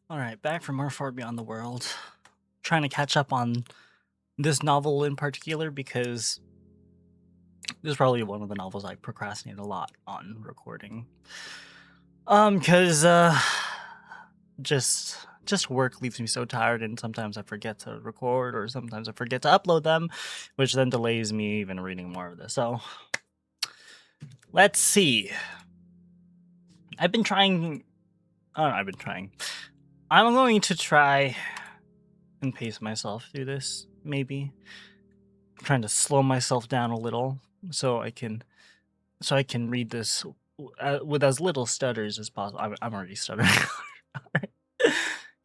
All right, back from our far beyond the world. Trying to catch up on this novel in particular because this is probably one of the novels I procrastinate a lot on recording. Cause just work leaves me so tired, and sometimes I forget to record, or sometimes I forget to upload them, which then delays me even reading more of this. So let's see. I've been trying. Oh, I've been trying. I'm going to try and pace myself through this. Maybe trying to slow myself down a little so I can read this with as little stutters as possible. I'm already stuttering.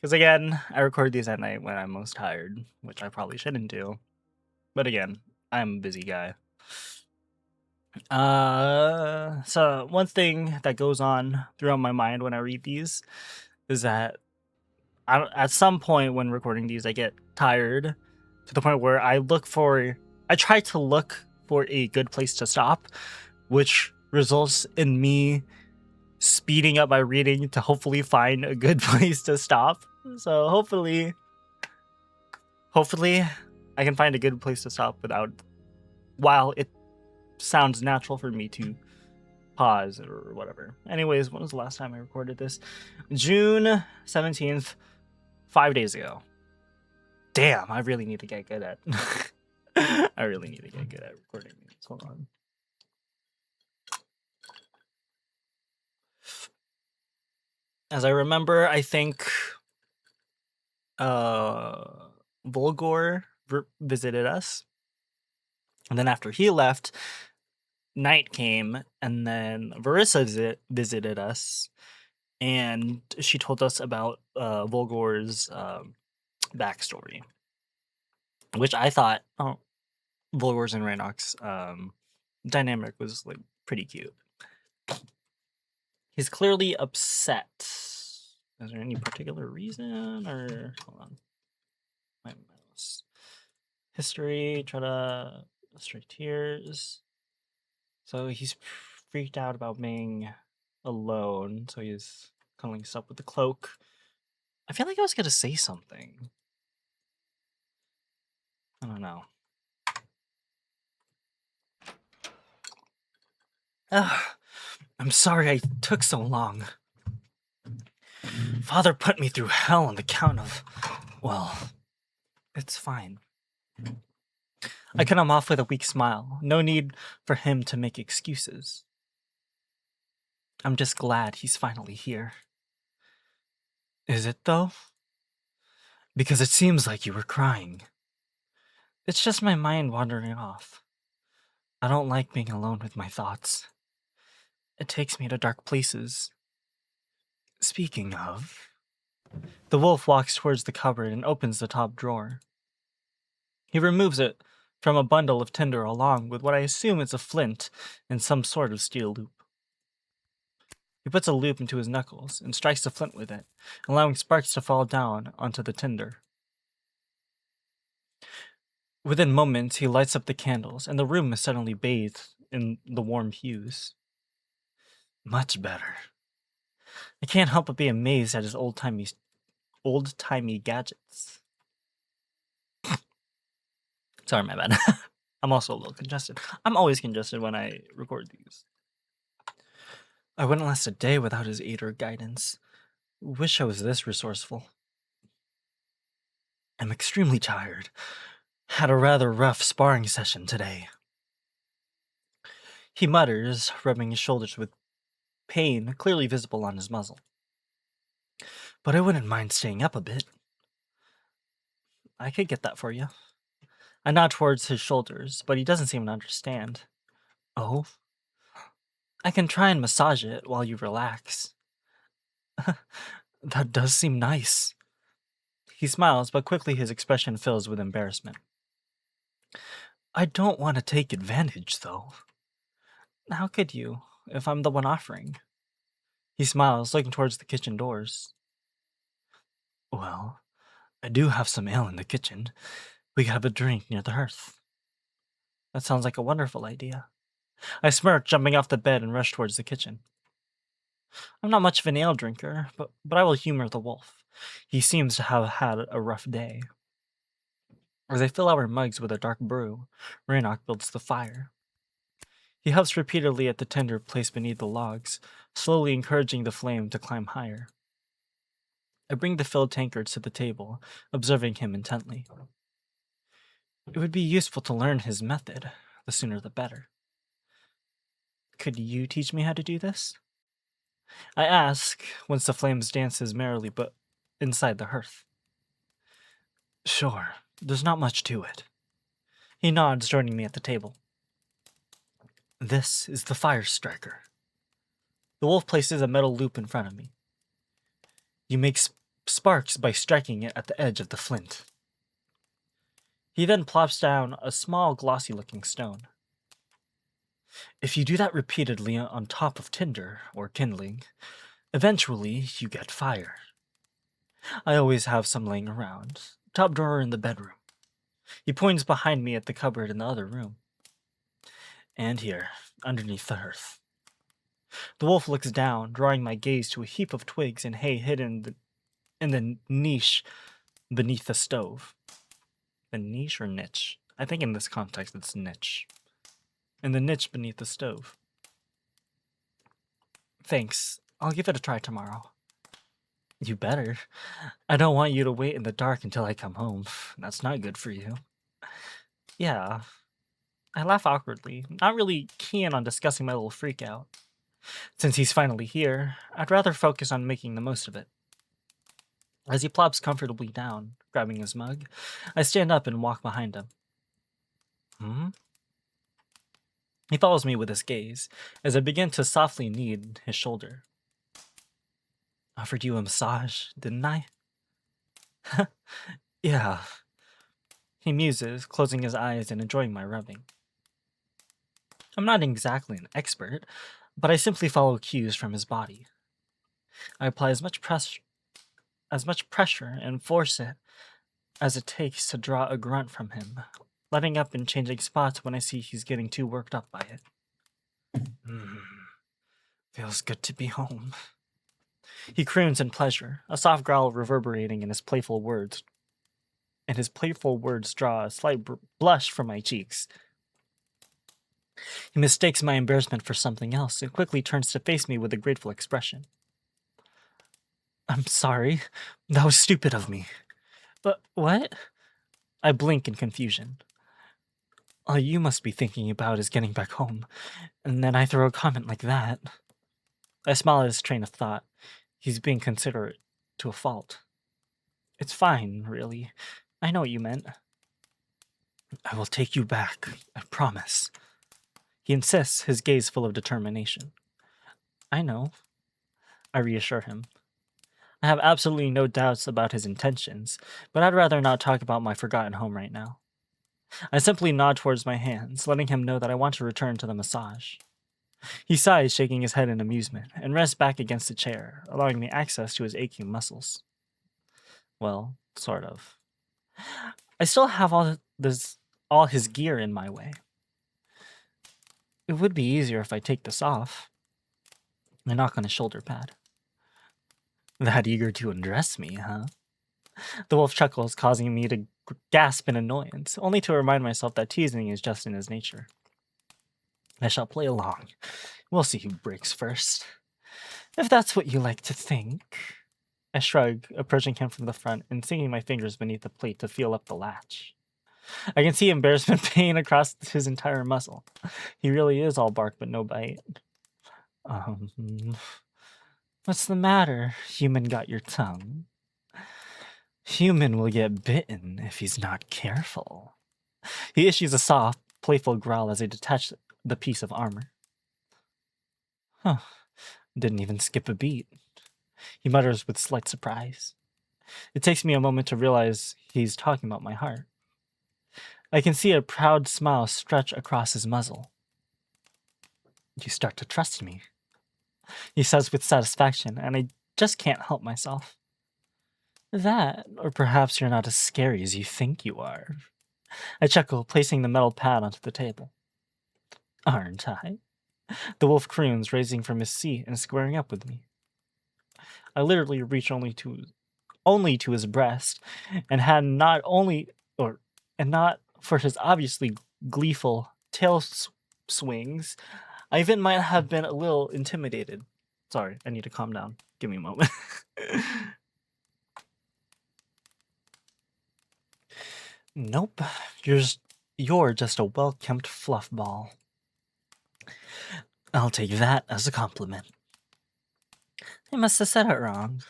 Because again, I record these at night when I'm most tired, which I probably shouldn't do. But again, I'm a busy guy. So one thing that goes on throughout my mind when I read these is that at some point when recording these, I get tired to the point where I try to look for a good place to stop, which results in me speeding up my reading to hopefully find a good place to stop. So hopefully I can find a good place to stop while it sounds natural for me to pause or whatever. Anyways, when was the last time I recorded this? June 17th, 5 days ago. Damn, I really need to get good at I really need to get good at recording these. Hold on. As I remember, I think Volgor visited us. And then after he left, night came, and then Varissa visited us, and she told us about Volgor's backstory, which I thought, Volgor's and Raynock's dynamic was like pretty cute. He's clearly upset. Is there any particular reason, or hold on? My mouse. History. Try to straight tears. So he's freaked out about being alone. So he's cuddling up with the cloak. I feel like I was gonna say something. I don't know. Ugh, I'm sorry I took so long. Father put me through hell on the count of, well, it's fine. I cut him off with a weak smile. No need for him to make excuses. I'm just glad he's finally here. Is it, though? Because it seems like you were crying. It's just my mind wandering off. I don't like being alone with my thoughts. It takes me to dark places. Speaking of... The wolf walks towards the cupboard and opens the top drawer. He removes it from a bundle of tinder along with what I assume is a flint and some sort of steel loop. He puts a loop into his knuckles and strikes the flint with it, allowing sparks to fall down onto the tinder. Within moments, he lights up the candles, and the room is suddenly bathed in the warm hues. Much better. I can't help but be amazed at his old-timey gadgets. Sorry, my bad. I'm also a little congested. I'm always congested when I record these. I wouldn't last a day without his aid or guidance. Wish I was this resourceful. I'm extremely tired. Had a rather rough sparring session today. He mutters, rubbing his shoulders with pain clearly visible on his muzzle. But I wouldn't mind staying up a bit. I could get that for you. I nod towards his shoulders, but he doesn't seem to understand. Oh? I can try and massage it while you relax. That does seem nice. He smiles, but quickly his expression fills with embarrassment. I don't want to take advantage, though. How could you, if I'm the one offering? He smiles, looking towards the kitchen doors. Well, I do have some ale in the kitchen. We could have a drink near the hearth. That sounds like a wonderful idea. I smirk, jumping off the bed and rush towards the kitchen. I'm not much of an ale drinker, but I will humor the wolf. He seems to have had a rough day. As I fill our mugs with a dark brew, Raynoch builds the fire. He huffs repeatedly at the tinder placed beneath the logs, slowly encouraging the flame to climb higher. I bring the filled tankards to the table, observing him intently. It would be useful to learn his method, the sooner the better. Could you teach me how to do this? I ask, once the flames dances merrily but inside the hearth. Sure, there's not much to it. He nods, joining me at the table. This is the fire striker. The wolf places a metal loop in front of me. You make sparks by striking it at the edge of the flint. He then plops down a small, glossy-looking stone. If you do that repeatedly on top of tinder, or kindling, eventually you get fire. I always have some laying around. Top drawer in the bedroom. He points behind me at the cupboard in the other room. And here, underneath the hearth. The wolf looks down, drawing my gaze to a heap of twigs and hay hidden in the niche beneath the stove. The niche or niche? I think in this context it's niche. In the niche beneath the stove. Thanks. I'll give it a try tomorrow. You better. I don't want you to wait in the dark until I come home. That's not good for you. Yeah. I laugh awkwardly, not really keen on discussing my little freakout. Since he's finally here, I'd rather focus on making the most of it. As he plops comfortably down, grabbing his mug, I stand up and walk behind him. He follows me with his gaze, as I begin to softly knead his shoulder. Offered you a massage, didn't I? Yeah. He muses, closing his eyes and enjoying my rubbing. I'm not exactly an expert, but I simply follow cues from his body. I apply as much pressure and force it as it takes to draw a grunt from him, letting up and changing spots when I see he's getting too worked up by it. Feels good to be home. He croons in pleasure, a soft growl reverberating in his playful words. And his playful words draw a slight blush from my cheeks. He mistakes my embarrassment for something else and quickly turns to face me with a grateful expression. I'm sorry. That was stupid of me. But what? I blink in confusion. All you must be thinking about is getting back home, and then I throw a comment like that. I smile at his train of thought. He's being considerate to a fault. It's fine, really. I know what you meant. I will take you back, I promise. He insists, his gaze full of determination. I know. I reassure him. I have absolutely no doubts about his intentions, but I'd rather not talk about my forgotten home right now. I simply nod towards my hands, letting him know that I want to return to the massage. He sighs, shaking his head in amusement, and rests back against the chair, allowing me access to his aching muscles. Well, sort of. I still have all his gear in my way. It would be easier if I take this off. I knock on his shoulder pad. That eager to undress me, huh? The wolf chuckles, causing me to gasp in annoyance, only to remind myself that teasing is just in his nature. I shall play along. We'll see who breaks first. If that's what you like to think. I shrug, approaching him from the front and sinking my fingers beneath the plate to feel up the latch. I can see embarrassment pain across his entire muscle. He really is all bark but no bite. What's the matter? Human got your tongue. Human will get bitten if he's not careful. He issues a soft, playful growl as I detach the piece of armor. Huh. Didn't even skip a beat. He mutters with slight surprise. It takes me a moment to realize he's talking about my heart. I can see a proud smile stretch across his muzzle. You start to trust me, he says with satisfaction, and I just can't help myself. That, or perhaps you're not as scary as you think you are. I chuckle, placing the metal pad onto the table. Aren't I? The wolf croons, raising from his seat and squaring up with me. I literally reached only to his breast, and had not only or and not for his obviously gleeful tail swings, I even might have been a little intimidated. Sorry, I need to calm down. Give me a moment. Nope, you're just a well-kept fluff ball. I'll take that as a compliment. I must have said it wrong.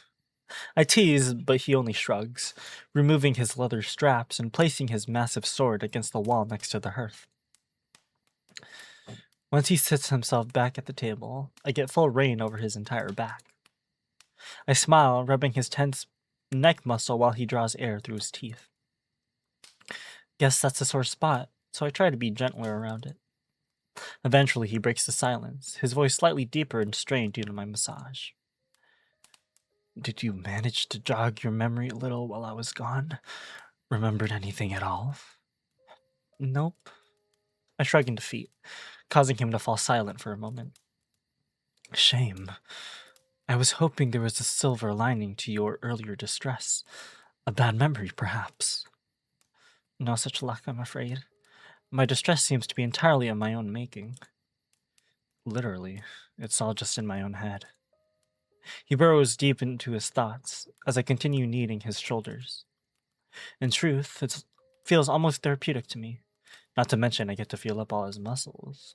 I tease, but he only shrugs, removing his leather straps and placing his massive sword against the wall next to the hearth. Once he sits himself back at the table, I get full reign over his entire back. I smile, rubbing his tense neck muscle while he draws air through his teeth. Guess that's a sore spot, so I try to be gentler around it. Eventually, he breaks the silence, his voice slightly deeper and strained due to my massage. Did you manage to jog your memory a little while I was gone? Remembered anything at all? Nope. I shrug in defeat, causing him to fall silent for a moment. Shame. I was hoping there was a silver lining to your earlier distress. A bad memory, perhaps. No such luck, I'm afraid. My distress seems to be entirely of my own making. Literally, it's all just in my own head. He burrows deep into his thoughts as I continue kneading his shoulders. In truth, it feels almost therapeutic to me. Not to mention I get to feel up all his muscles.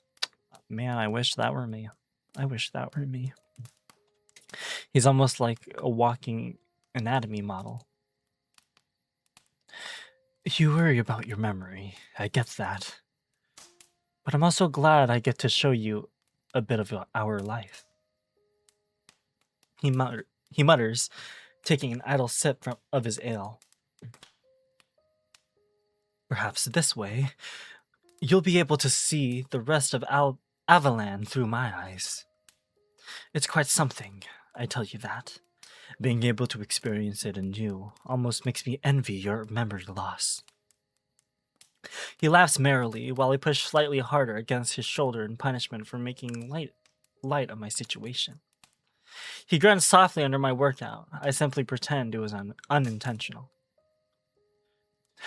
Man, I wish that were me. I wish that were me. He's almost like a walking anatomy model. You worry about your memory. I get that. But I'm also glad I get to show you a bit of our life. He mutters, taking an idle sip of his ale. Perhaps this way, you'll be able to see the rest of Avalan through my eyes. It's quite something, I tell you that. Being able to experience it anew almost makes me envy your memory loss. He laughs merrily while I push slightly harder against his shoulder in punishment for making light of my situation. He grunts softly under my workout. I simply pretend it was unintentional.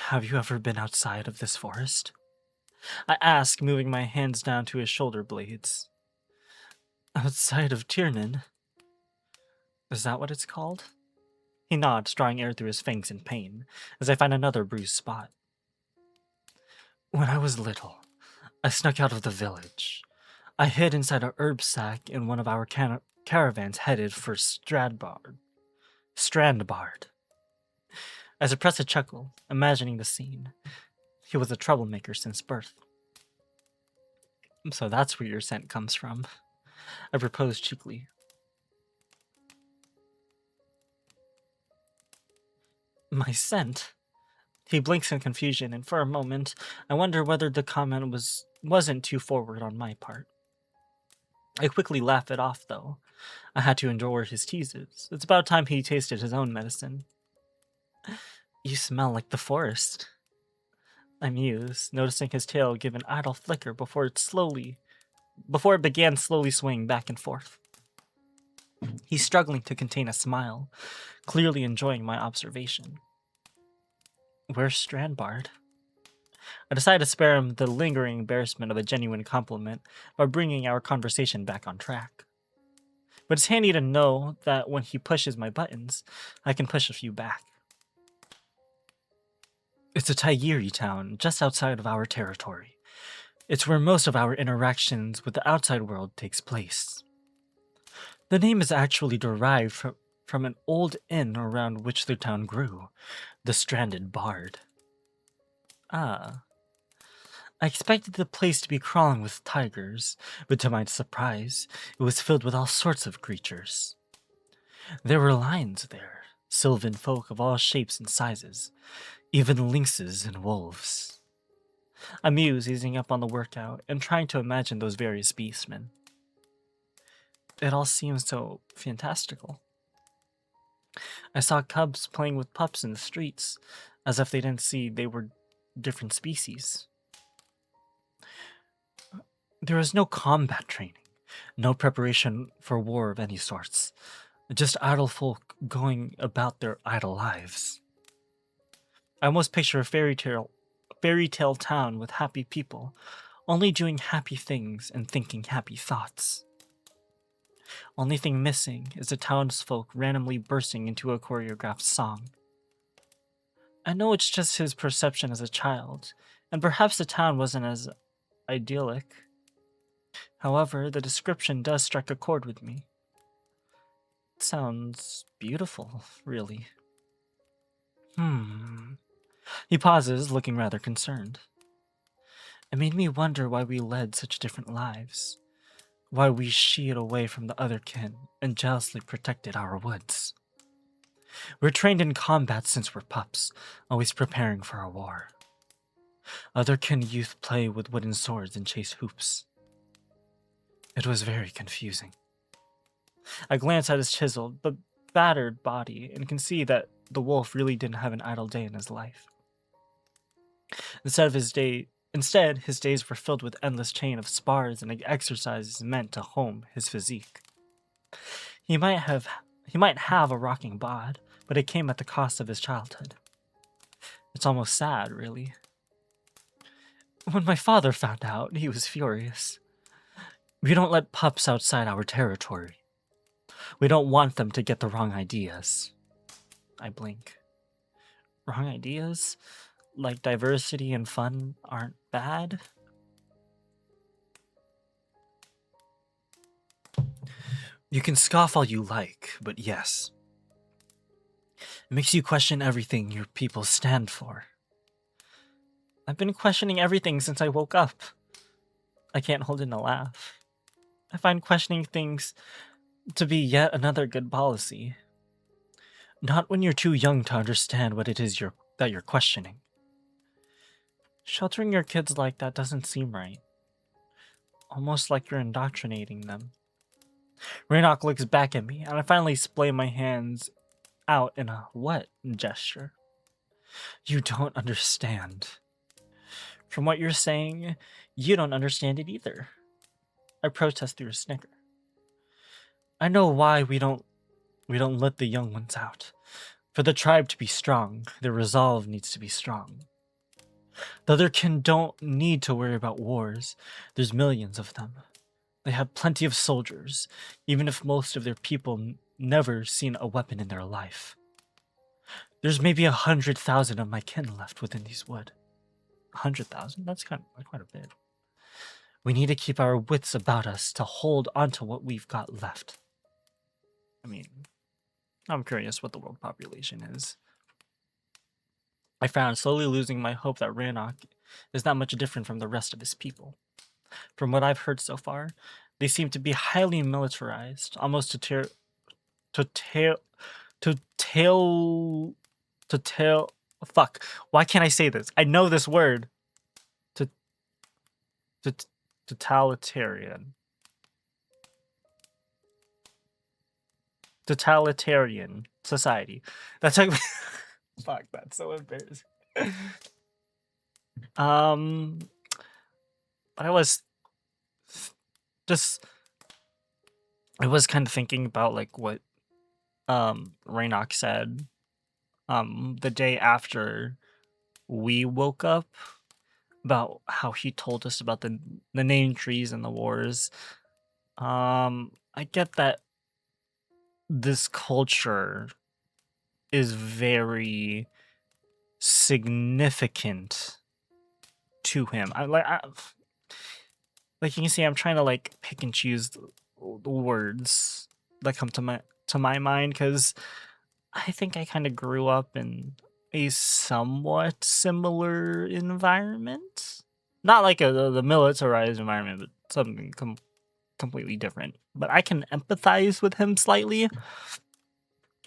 Have you ever been outside of this forest? I ask, moving my hands down to his shoulder blades. Outside of Tiernan? Is that what it's called? He nods, drawing air through his fangs in pain, as I find another bruised spot. When I was little, I snuck out of the village. I hid inside a herb sack in one of our caravans headed for Strandbard. I suppress a chuckle, imagining the scene. He was a troublemaker since birth. So that's where your scent comes from, I propose cheekily. My scent? He blinks in confusion, and for a moment, I wonder whether the comment wasn't too forward on my part. I quickly laugh it off, though. I had to endure his teases. It's about time he tasted his own medicine. You smell like the forest, I muse, noticing his tail give an idle flicker before it began slowly swaying back and forth. He's struggling to contain a smile, clearly enjoying my observation. Where's Strandbard? I decide to spare him the lingering embarrassment of a genuine compliment by bringing our conversation back on track. But it's handy to know that when he pushes my buttons, I can push a few back. It's a Taigiri town just outside of our territory. It's where most of our interactions with the outside world takes place. The name is actually derived from an old inn around which the town grew, the Stranded Bard. Ah. I expected the place to be crawling with tigers, but to my surprise, it was filled with all sorts of creatures. There were lions there, sylvan folk of all shapes and sizes, even lynxes and wolves. I muse, easing up on the workout and trying to imagine those various beastmen. It all seems so fantastical. I saw cubs playing with pups in the streets, as if they didn't see they were different species. There was no combat training, No preparation for war of any sorts. Just idle folk going about their idle lives. I almost picture a fairy tale town with happy people, only doing happy things and thinking happy thoughts. Only thing missing is the townsfolk randomly bursting into a choreographed song. I know it's just his perception as a child, and perhaps the town wasn't as idyllic. However, the description does strike a chord with me. It sounds beautiful, really. He pauses, looking rather concerned. It made me wonder why we led such different lives, why we shied away from the other kin and jealously protected our woods. We're trained in combat since we're pups, always preparing for a war. Other kin youth play with wooden swords and chase hoops. It was very confusing. I glance at his chiseled but battered body and can see that the wolf really didn't have an idle day in his life. Instead, his days were filled with endless chain of spars and exercises meant to hone his physique. He might have a rocking bod, but it came at the cost of his childhood. It's almost sad, really. When my father found out, he was furious. We don't let pups outside our territory. We don't want them to get the wrong ideas. I blink. Wrong ideas? Like diversity and fun aren't bad? You can scoff all you like, but yes. It makes you question everything your people stand for. I've been questioning everything since I woke up. I can't hold in a laugh. I find questioning things to be yet another good policy. Not when you're too young to understand what it is that you're questioning. Sheltering your kids like that doesn't seem right. Almost like you're indoctrinating them. Raynock looks back at me, and I finally splay my hands out in a what gesture. You don't understand. From what you're saying, you don't understand it either. I protest through a snicker. I know why we don't let the young ones out. For the tribe to be strong, their resolve needs to be strong. The other kin don't need to worry about wars. There's millions of them. They have plenty of soldiers, even if most of their people never seen a weapon in their life. There's maybe 100,000 of my kin left within these wood. 100,000? That's quite a bit. We need to keep our wits about us to hold onto what we've got left. I mean, I'm curious what the world population is. I found slowly losing my hope that Rannoch is not much different from the rest of his people. From what I've heard so far, they seem to be highly militarized, almost to tail. Fuck. Why can't I say this? I know this word. Totalitarian. Totalitarian society. That's like fuck, that's so embarrassing. But I was kind of thinking about like what Raynock said the day after we woke up, about how he told us about the name trees and the wars. I get that this culture is very significant to him. Like you can see, I'm trying to like pick and choose the words that come to my mind, because I think I kind of grew up in a somewhat similar environment. Not like the militarized environment, but something completely different. But I can empathize with him slightly.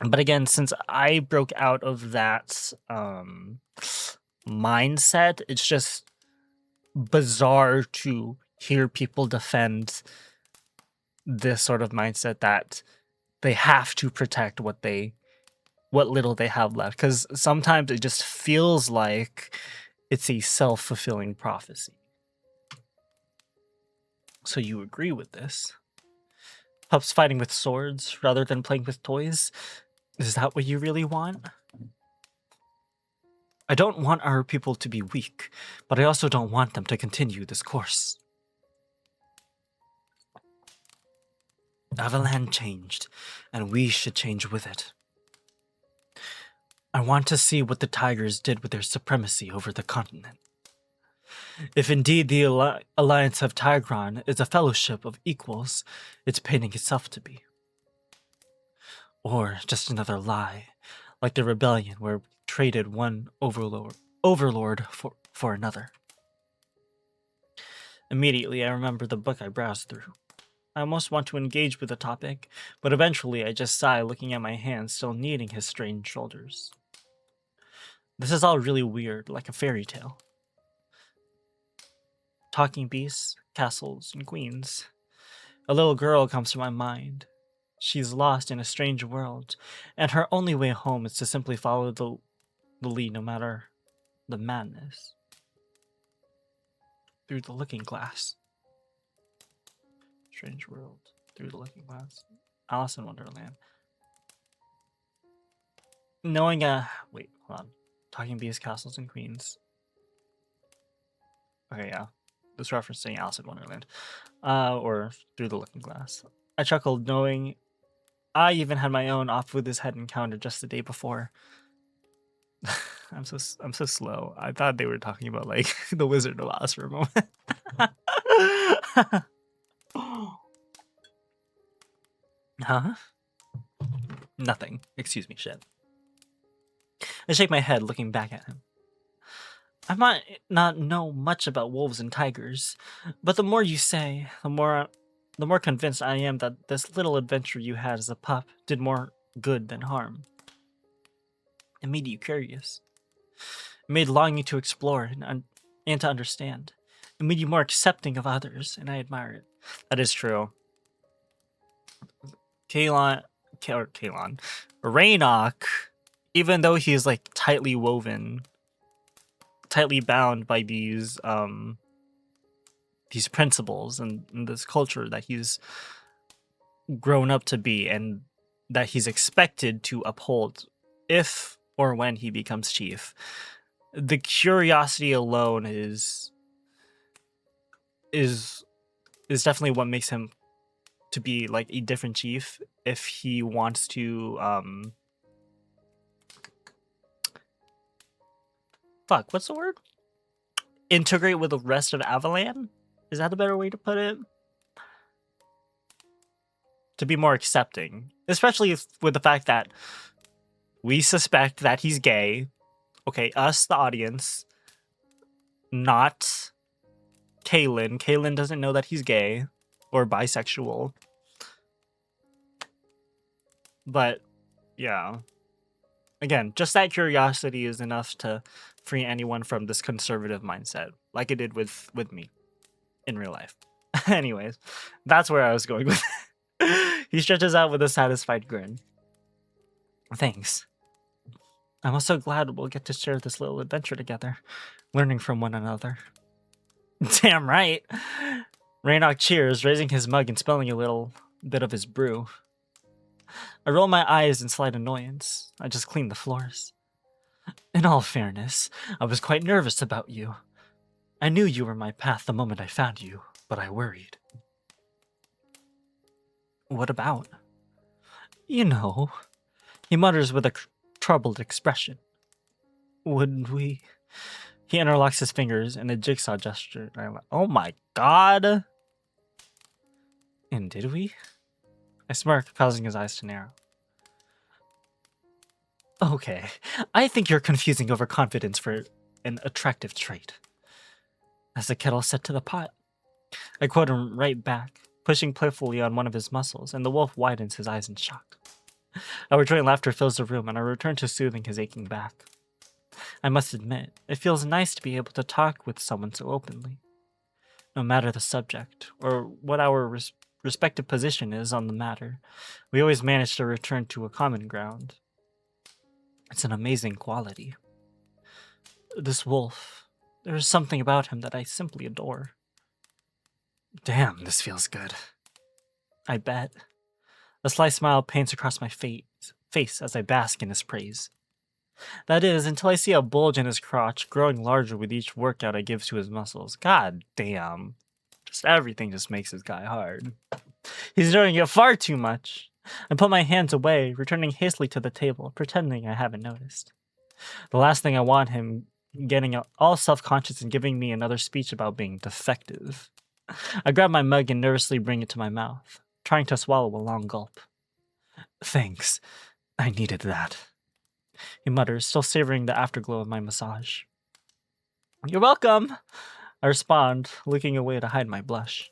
But again, since I broke out of that mindset, it's just bizarre to hear people defend this sort of mindset that they have to protect what little they have left, because sometimes it just feels like it's a self-fulfilling prophecy. So you agree with this? Pups fighting with swords rather than playing with toys? Is that what you really want? I don't want our people to be weak, but I also don't want them to continue this course. Avalan changed, and we should change with it. I want to see what the Tigers did with their supremacy over the continent. If indeed the Alliance of Tigron is a fellowship of equals, it's painting itself to be. Or just another lie, like the rebellion where we traded one overlord for another. Immediately, I remember the book I browsed through. I almost want to engage with the topic, but eventually I just sigh looking at my hands still kneading his strained shoulders. This is all really weird, like a fairy tale. Talking beasts, castles, and queens. A little girl comes to my mind. She's lost in a strange world, and her only way home is to simply follow the lead no matter the madness. Through the looking glass. Strange world. Through the looking glass. Alice in Wonderland. Knowing wait, hold on. Talking beasts, castles, and queens. Okay, yeah. This referencing Alice in Wonderland. Or Through the Looking Glass. I chuckled knowing I even had my own off with his head encounter just the day before. I'm so slow. I thought they were talking about like the Wizard of Oz for a moment. Huh? Nothing. Excuse me, shit. I shake my head looking back at him. I might not know much about wolves and tigers, but the more you say, the more convinced I am that this little adventure you had as a pup did more good than harm. It made you curious. It made longing to explore and to understand. It made you more accepting of others, and I admire it. That is true. Raynok, even though he's like tightly woven, tightly bound by these principles and this culture that he's grown up to be and that he's expected to uphold if or when he becomes chief. The curiosity alone is definitely what makes him to be like a different chief if he wants to what's the word? Integrate with the rest of Avalan? Is that a better way to put it? To be more accepting. Especially with the fact that we suspect that he's gay. Okay, us, the audience. Not Kaylin. Kaylin doesn't know that he's gay or bisexual. But, yeah. Again, just that curiosity is enough to free anyone from this conservative mindset, like it did with me in real life. Anyways, that's where I was going with it. He stretches out with a satisfied grin. Thanks. I'm also glad we'll get to share this little adventure together, learning from one another. Damn right. Raynok cheers, raising his mug and spilling a little bit of his brew. I roll my eyes in slight annoyance. I just clean the floors. In all fairness, I was quite nervous about you. I knew you were my path the moment I found you, but I worried. What about? You know, he mutters with a troubled expression. Would we? He interlocks his fingers in a jigsaw gesture. Oh my god! And did we? I smirk, causing his eyes to narrow. Okay, I think you're confusing overconfidence for an attractive trait. As the kettle set to the pot, I quote him right back, pushing playfully on one of his muscles, and the wolf widens his eyes in shock. Our joint laughter fills the room, and I return to soothing his aching back. I must admit, it feels nice to be able to talk with someone so openly. No matter the subject, or what our respective position is on the matter, we always manage to return to a common ground. It's an amazing quality. This wolf, there is something about him that I simply adore. Damn, this feels good. I bet. A sly smile paints across my face as I bask in his praise. That is, until I see a bulge in his crotch growing larger with each workout I give to his muscles. God damn. Just everything just makes this guy hard. He's doing it far too much. I put my hands away, returning hastily to the table, pretending I haven't noticed. The last thing I want him getting all self-conscious and giving me another speech about being defective. I grab my mug and nervously bring it to my mouth, trying to swallow a long gulp. Thanks. I needed that. He mutters, still savoring the afterglow of my massage. You're welcome, I respond, looking away to hide my blush.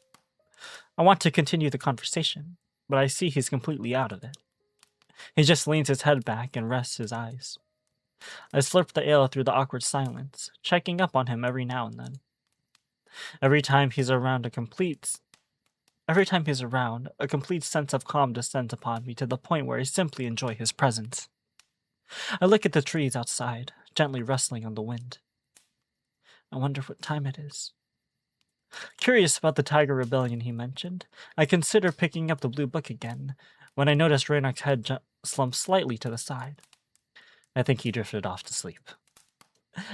I want to continue the conversation, but I see he's completely out of it. He just leans his head back and rests his eyes. I slurp the ale through the awkward silence, checking up on him every now and then. Every time he's around, a complete sense of calm descends upon me to the point where I simply enjoy his presence. I look at the trees outside, gently rustling on the wind. I wonder what time it is. Curious about the tiger rebellion he mentioned, I consider picking up the blue book again, when I noticed Raynok's head slump slightly to the side. I think he drifted off to sleep.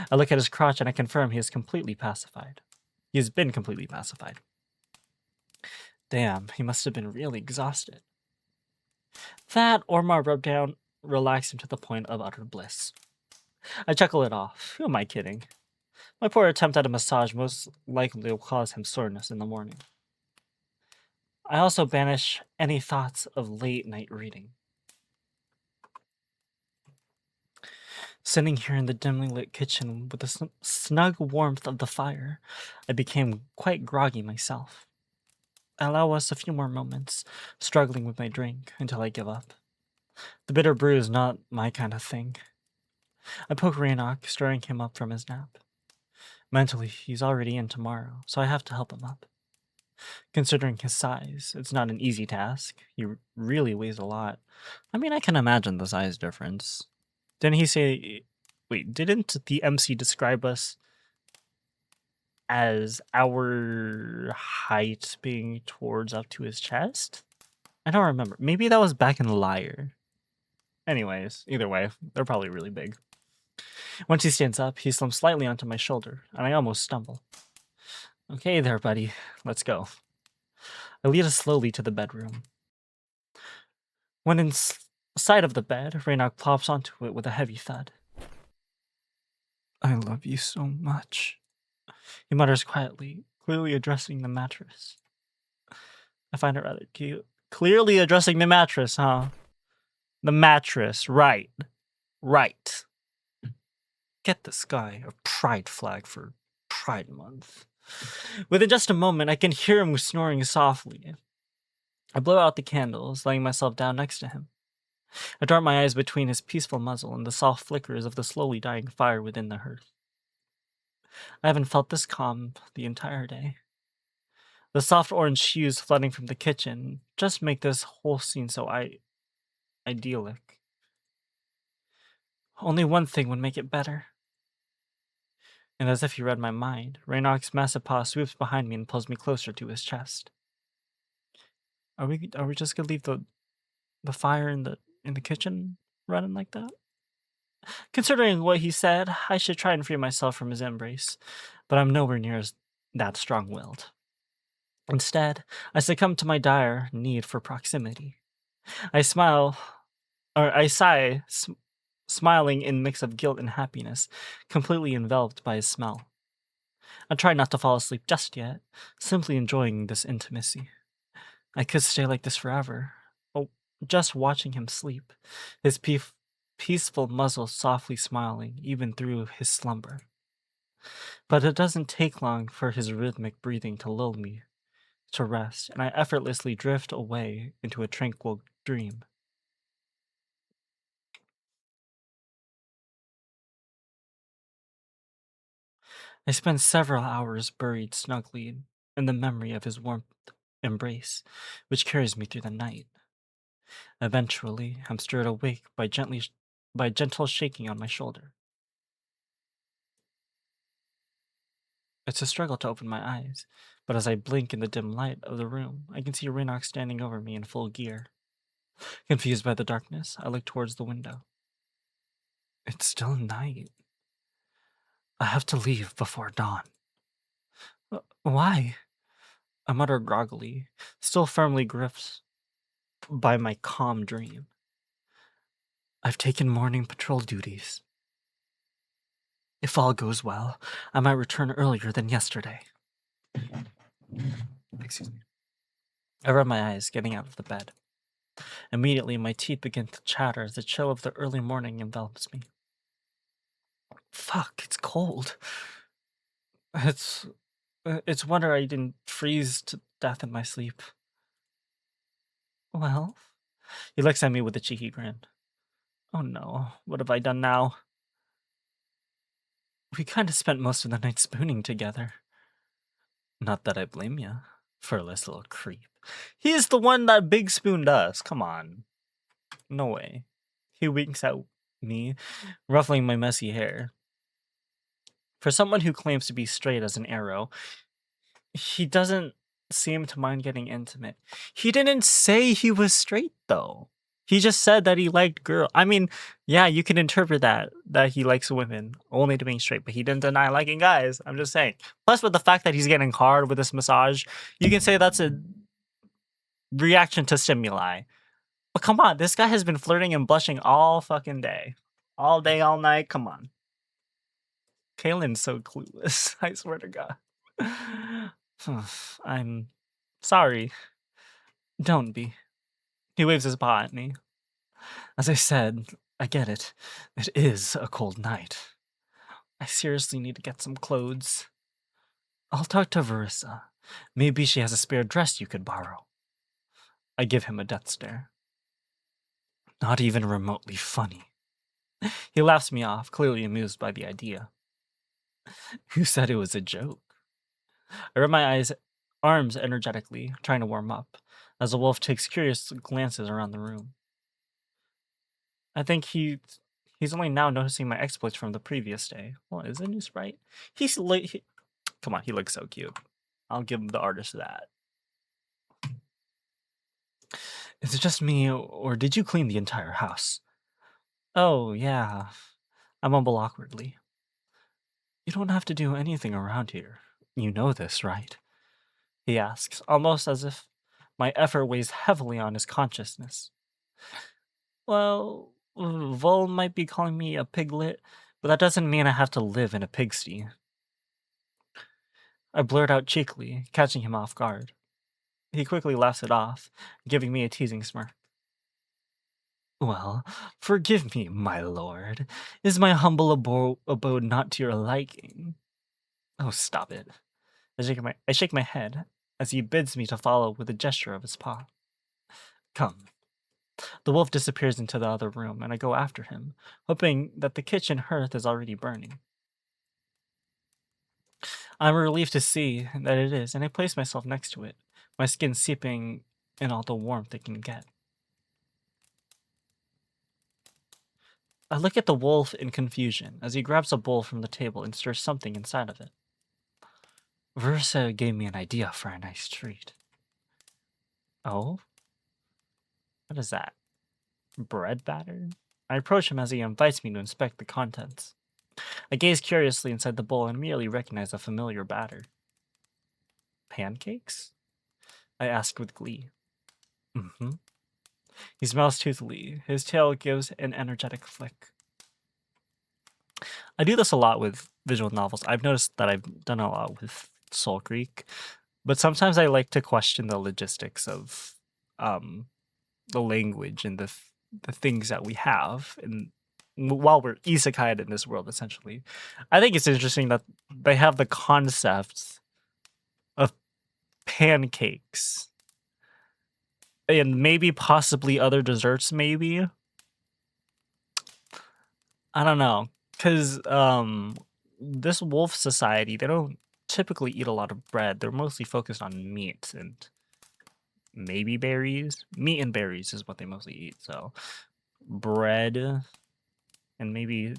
I look at his crotch and I confirm he is completely pacified. He has been completely pacified. Damn, he must have been really exhausted. That or my rubdown relaxed him to the point of utter bliss. I chuckle it off. Who am I kidding? My poor attempt at a massage most likely will cause him soreness in the morning. I also banish any thoughts of late night reading. Sitting here in the dimly lit kitchen with the snug warmth of the fire, I became quite groggy myself. I allow us a few more moments, struggling with my drink until I give up. The bitter brew is not my kind of thing. I poke Raynok, stirring him up from his nap. Mentally, he's already in tomorrow, so I have to help him up. Considering his size, it's not an easy task. He really weighs a lot. I mean, I can imagine the size difference. Didn't he say... Wait, didn't the MC describe us as our height being towards up to his chest? I don't remember. Maybe that was back in Liar. Anyways, either way, they're probably really big. Once he stands up, he slumps slightly onto my shoulder, and I almost stumble. Okay there, buddy. Let's go. I lead us slowly to the bedroom. When in sight of the bed, Raynok plops onto it with a heavy thud. I love you so much, he mutters quietly, clearly addressing the mattress. I find it rather cute. Clearly addressing the mattress, huh? The mattress, right. Right. Get this guy a pride flag for Pride Month. Within just a moment, I can hear him snoring softly. I blow out the candles, laying myself down next to him. I dart my eyes between his peaceful muzzle and the soft flickers of the slowly dying fire within the hearth. I haven't felt this calm the entire day. The soft orange hues flooding from the kitchen just make this whole scene so idyllic. Only one thing would make it better. And as if he read my mind, Raynok's massive paw swoops behind me and pulls me closer to his chest. Are we just gonna leave the fire in the kitchen running like that? Considering what he said, I should try and free myself from his embrace, but I'm nowhere near that strong-willed. Instead, I succumb to my dire need for proximity. I sigh, smiling in mix of guilt and happiness, completely enveloped by his smell. I try not to fall asleep just yet, simply enjoying this intimacy. I could stay like this forever, just watching him sleep, his peaceful muzzle softly smiling even through his slumber. But it doesn't take long for his rhythmic breathing to lull me to rest, and I effortlessly drift away into a tranquil dream. I spend several hours buried snugly in the memory of his warm embrace, which carries me through the night. Eventually, I'm stirred awake by gentle shaking on my shoulder. It's a struggle to open my eyes, but as I blink in the dim light of the room, I can see Raynok standing over me in full gear. Confused by the darkness, I look towards the window. It's still night. I have to leave before dawn. Why? I mutter groggily, still firmly gripped by my calm dream. I've taken morning patrol duties. If all goes well, I might return earlier than yesterday. Excuse me. I rub my eyes, getting out of the bed. Immediately, my teeth begin to chatter as the chill of the early morning envelops me. Fuck, it's cold. It's wonder I didn't freeze to death in my sleep. Well, he looks at me with a cheeky grin. Oh no, what have I done now? We kind of spent most of the night spooning together. Not that I blame you, furless little creep. He is the one that Big Spoon does. Come on. No way. He winks at me, ruffling my messy hair. For someone who claims to be straight as an arrow, he doesn't seem to mind getting intimate. He didn't say he was straight, though. He just said that he liked girls. I mean, yeah, you can interpret that he likes women only to being straight, but he didn't deny liking guys. I'm just saying. Plus, with the fact that he's getting hard with this massage, you can say that's a reaction to stimuli. But come on, this guy has been flirting and blushing all fucking day. All day, all night. Come on. Kaylin's so clueless. I swear to God. I'm sorry. Don't be. He waves his paw at me. As I said, I get it. It is a cold night. I seriously need to get some clothes. I'll talk to Verissa. Maybe she has a spare dress you could borrow. I give him a death stare. Not even remotely funny. He laughs me off, clearly amused by the idea. Who said it was a joke? I rub my arms energetically, trying to warm up, as the wolf takes curious glances around the room. I think he's only now noticing my exploits from the previous day. Well, is it new sprite? Come on, he looks so cute. I'll give the artist that. Is it just me, or did you clean the entire house? Oh, yeah. I mumble awkwardly. You don't have to do anything around here. You know this, right? He asks, almost as if my effort weighs heavily on his consciousness. Well, Vol might be calling me a piglet, but that doesn't mean I have to live in a pigsty. I blurt out cheekily, catching him off guard. He quickly laughs it off, giving me a teasing smirk. Well, forgive me, my lord. Is my humble abode not to your liking? Oh, stop it. I shake my head as he bids me to follow with a gesture of his paw. Come. The wolf disappears into the other room, and I go after him, hoping that the kitchen hearth is already burning. I'm relieved to see that it is, and I place myself next to it, my skin seeping in all the warmth it can get. I look at the wolf in confusion as he grabs a bowl from the table and stirs something inside of it. Versa gave me an idea for a nice treat. Oh? What is that? Bread batter? I approach him as he invites me to inspect the contents. I gaze curiously inside the bowl and immediately recognize a familiar batter. Pancakes? I ask with glee. Mm-hmm. He smells toothily. His tail gives an energetic flick. I do this a lot with visual novels. I've noticed that I've done a lot with Soul Creek, but sometimes I like to question the logistics of the language and the things that we have, and while we're isekai in this world, essentially. I think it's interesting that they have the concept of pancakes and maybe possibly other desserts, maybe. I don't know, because this wolf society, they don't typically eat a lot of bread. They're mostly focused on meat and maybe berries. Meat and berries is what they mostly eat. So bread and maybe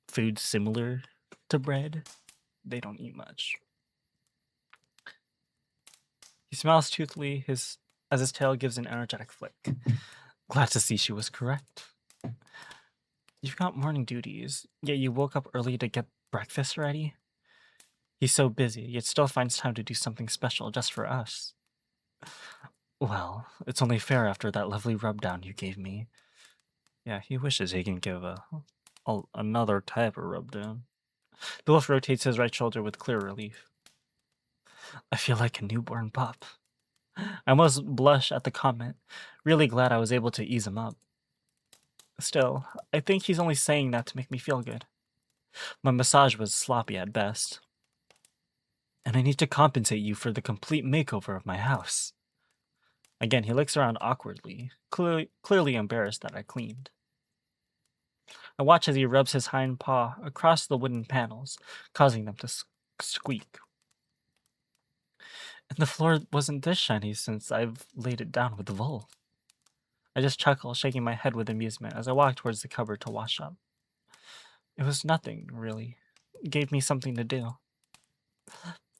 food similar to bread, they don't eat much. He smiles toothily as his tail gives an energetic flick. Glad to see she was correct. You've got morning duties, yet you woke up early to get breakfast ready? He's so busy, yet still finds time to do something special just for us. Well, it's only fair after that lovely rub-down you gave me. Yeah, he wishes he can give another type of rub-down. The wolf rotates his right shoulder with clear relief. I feel like a newborn pup. I almost blush at the comment, really glad I was able to ease him up. Still, I think he's only saying that to make me feel good. My massage was sloppy at best. And I need to compensate you for the complete makeover of my house. Again, he looks around awkwardly, clearly embarrassed that I cleaned. I watch as he rubs his hind paw across the wooden panels, causing them to squeak. And the floor wasn't this shiny since I've laid it down with wool. I just chuckle, shaking my head with amusement as I walk towards the cupboard to wash up. It was nothing, really. It gave me something to do.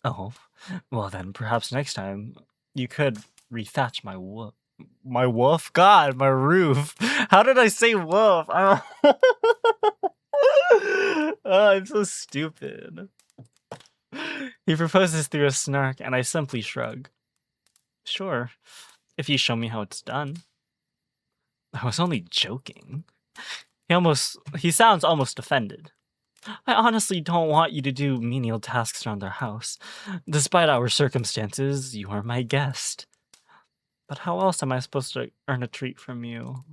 Oh, well then, perhaps next time you could rethatch my woof. My wolf? God, my roof. How did I say wolf? Oh, I'm so stupid. He proposes through a snark, and I simply shrug. Sure, if you show me how it's done. I was only joking. He sounds almost offended. I honestly don't want you to do menial tasks around their house. Despite our circumstances, you are my guest. But how else am I supposed to earn a treat from you?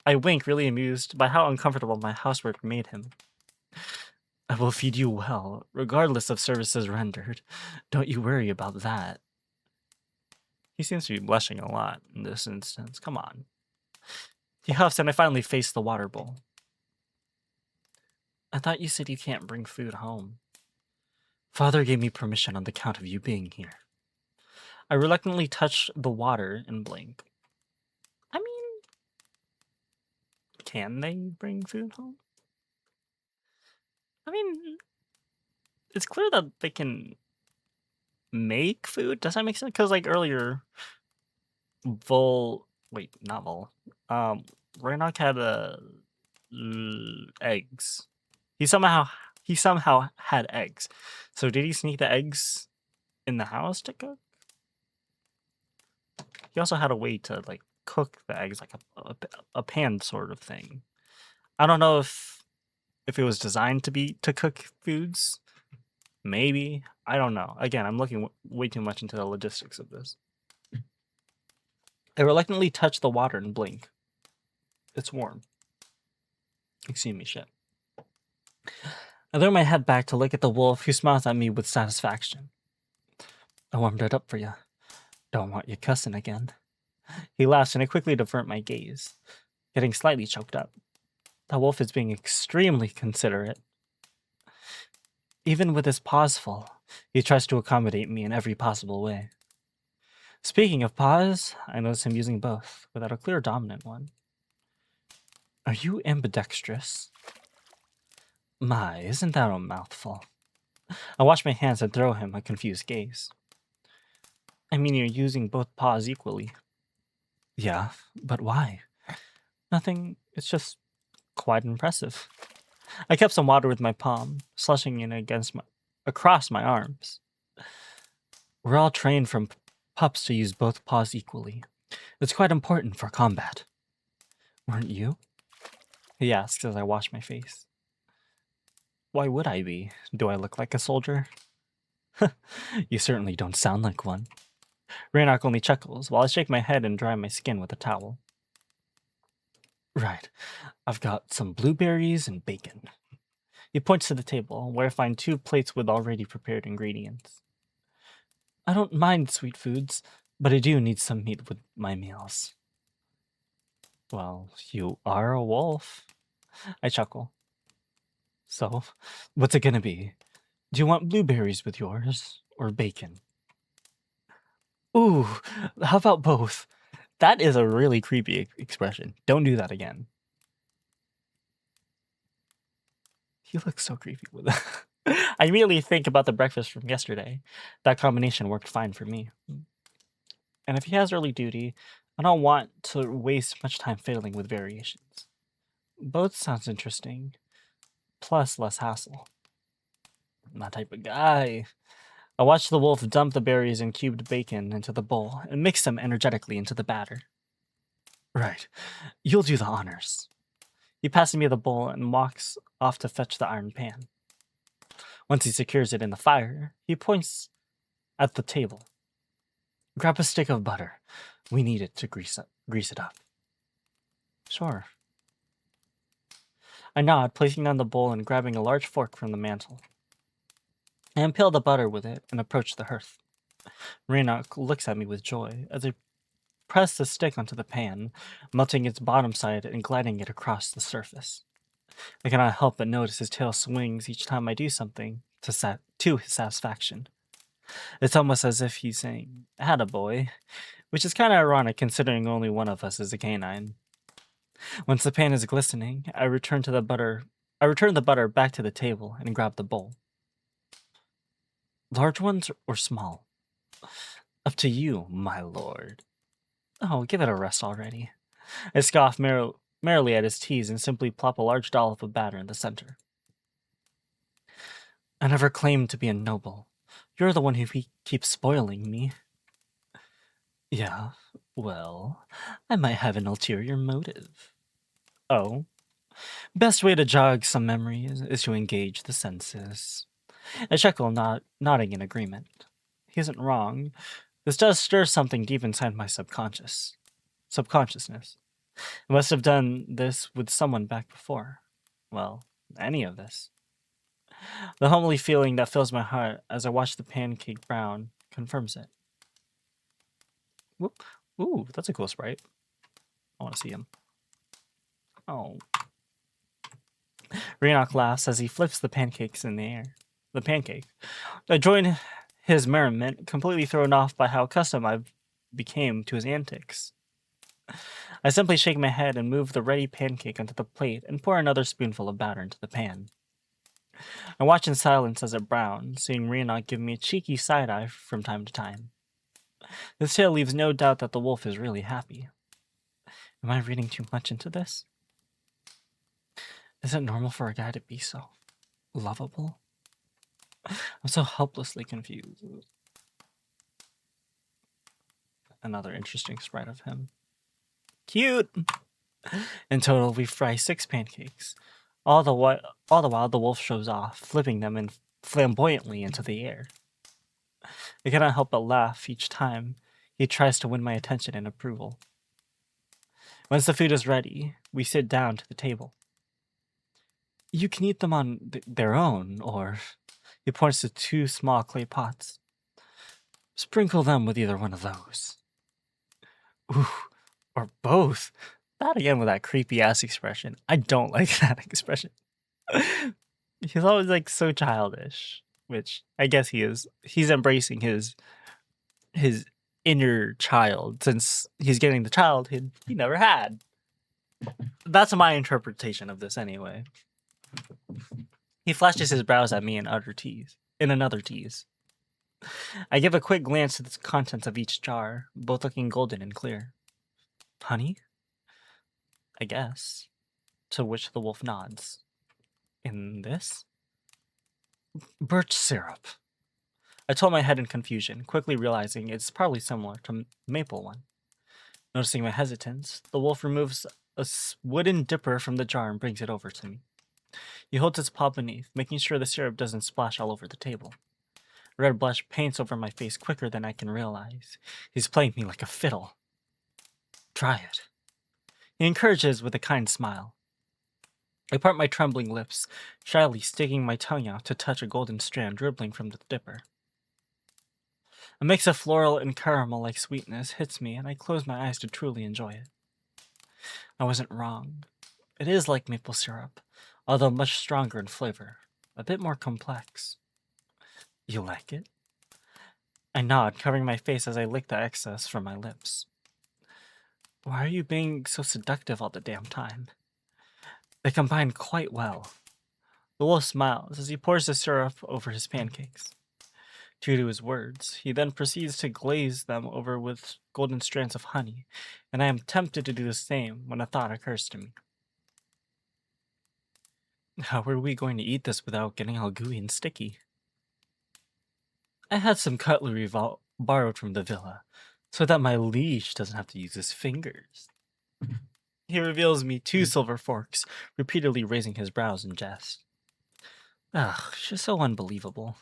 I wink, really amused by how uncomfortable my housework made him. I will feed you well, regardless of services rendered. Don't you worry about that. He seems to be blushing a lot in this instance. Come on. He huffs, and I finally face the water bowl. I thought you said you can't bring food home. Father gave me permission on the count of you being here. I reluctantly touch the water and blink. I mean, can they bring food home? I mean, it's clear that they can make food. Does that make sense? Because like earlier, not Vol. Reinok had eggs. He somehow had eggs. So did he sneak the eggs in the house to cook? He also had a way to like cook the eggs, like a pan sort of thing. I don't know if it was designed to cook foods. Maybe. I don't know. Again, I'm looking way too much into the logistics of this. I reluctantly touch the water and blink. It's warm. Excuse me, shit. I throw my head back to look at the wolf, who smiles at me with satisfaction. I warmed it up for you. Don't want you cussing again. He laughs, and I quickly divert my gaze, getting slightly choked up. The wolf is being extremely considerate. Even with his paws full, he tries to accommodate me in every possible way. Speaking of paws, I notice him using both, without a clear dominant one. Are you ambidextrous? My, isn't that a mouthful? I wash my hands and throw him a confused gaze. I mean, you're using both paws equally. Yeah, but why? Nothing, it's just quite impressive. I kept some water with my palm, slushing it across my arms. We're all trained from pups to use both paws equally. It's quite important for combat. Weren't you? He asks as I wash my face. Why would I be? Do I look like a soldier? You certainly don't sound like one. Reinok only chuckles while I shake my head and dry my skin with a towel. Right. I've got some blueberries and bacon. He points to the table, where I find 2 plates with already prepared ingredients. I don't mind sweet foods, but I do need some meat with my meals. Well, you are a wolf. I chuckle. So, what's it gonna be? Do you want blueberries with yours, or bacon? Ooh, how about both? That is a really creepy expression. Don't do that again. He looks so creepy with that. I immediately think about the breakfast from yesterday. That combination worked fine for me. And if he has early duty, I don't want to waste much time fiddling with variations. Both sounds interesting, plus less hassle. I'm that type of guy. I watched the wolf dump the berries and cubed bacon into the bowl and mix them energetically into the batter. Right, you'll do the honors. He passes me the bowl and walks off to fetch the iron pan. Once he secures it in the fire, he points at the table. Grab a stick of butter. We need it to grease it up. Sure. I nod, placing down the bowl and grabbing a large fork from the mantel. I impale the butter with it and approach the hearth. Renock looks at me with joy as I press the stick onto the pan, melting its bottom side and gliding it across the surface. I cannot help but notice his tail swings each time I do something to his satisfaction. It's almost as if he's saying, "Attaboy," which is kind of ironic considering only one of us is a canine. Once the pan is glistening, I return the butter back to the table and grab the bowl. Large ones or small? Up to you, my lord. Oh, give it a rest already. I scoff merrily at his tease and simply plop a large dollop of batter in the center. I never claimed to be a noble. You're the one who keeps spoiling me. Yeah, well, I might have an ulterior motive. Oh? Best way to jog some memories is to engage the senses. I chuckle, nodding in agreement. He isn't wrong. This does stir something deep inside my subconsciousness. I must have done this with someone back before. Well, any of this. The homely feeling that fills my heart as I watch the pancake brown confirms it. Whoop. Ooh, that's a cool sprite. I want to see him. Oh. Renock laughs as he flips the pancakes in the air. The pancake. I join his merriment, completely thrown off by how accustomed I became to his antics. I simply shake my head and move the ready pancake onto the plate and pour another spoonful of batter into the pan. I watch in silence as it browns, seeing Renock give me a cheeky side-eye from time to time. This tale leaves no doubt that the wolf is really happy. Am I reading too much into this? Is it normal for a guy to be so lovable? I'm so helplessly confused. Another interesting sprite of him. Cute! In total, we fry 6 pancakes. All the while, the wolf shows off, flipping them flamboyantly into the air. I cannot help but laugh each time he tries to win my attention and approval. Once the food is ready, we sit down to the table. You can eat them on their own, or... He points to 2 small clay pots. Sprinkle them with either one of those. Ooh, or both. Not again with that creepy ass expression. I don't like that expression. He's always like so childish, which I guess he is. He's embracing his inner child since he's getting the childhood he never had. That's my interpretation of this anyway. He flashes his brows at me in another tease. I give a quick glance at the contents of each jar, both looking golden and clear. Honey? I guess. To which the wolf nods. In this? Birch syrup. I told my head in confusion, quickly realizing it's probably similar to maple one. Noticing my hesitance, the wolf removes a wooden dipper from the jar and brings it over to me. He holds his paw beneath, making sure the syrup doesn't splash all over the table. Red blush paints over my face quicker than I can realize. He's playing me like a fiddle. Try it. He encourages with a kind smile. I part my trembling lips, shyly sticking my tongue out to touch a golden strand dribbling from the dipper. A mix of floral and caramel-like sweetness hits me, and I close my eyes to truly enjoy it. I wasn't wrong. It is like maple syrup, although much stronger in flavor, a bit more complex. You like it? I nod, covering my face as I lick the excess from my lips. Why are you being so seductive all the damn time? They combine quite well. The wolf smiles as he pours the syrup over his pancakes. True to his words, he then proceeds to glaze them over with golden strands of honey, and I am tempted to do the same when a thought occurs to me. How are we going to eat this without getting all gooey and sticky? I had some cutlery borrowed from the villa, so that my liege doesn't have to use his fingers. He reveals me 2 silver forks, repeatedly raising his brows in jest. Ugh, she's so unbelievable.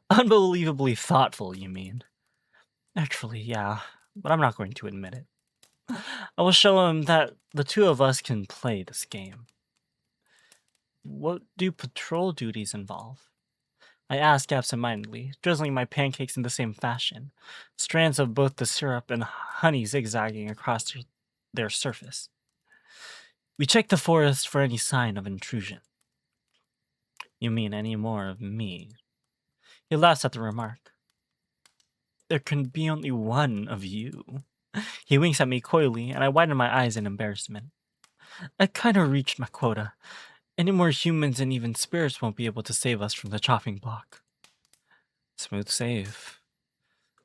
Unbelievably thoughtful, you mean? Naturally, yeah, but I'm not going to admit it. I will show him that the two of us can play this game. What do patrol duties involve? I ask absentmindedly, drizzling my pancakes in the same fashion, strands of both the syrup and honey zigzagging across their surface. We check the forest for any sign of intrusion. You mean any more of me? He laughs at the remark. There can be only one of you. He winks at me coyly, and I widen my eyes in embarrassment. I kind of reached my quota. Any more humans and even spirits won't be able to save us from the chopping block. Smooth save.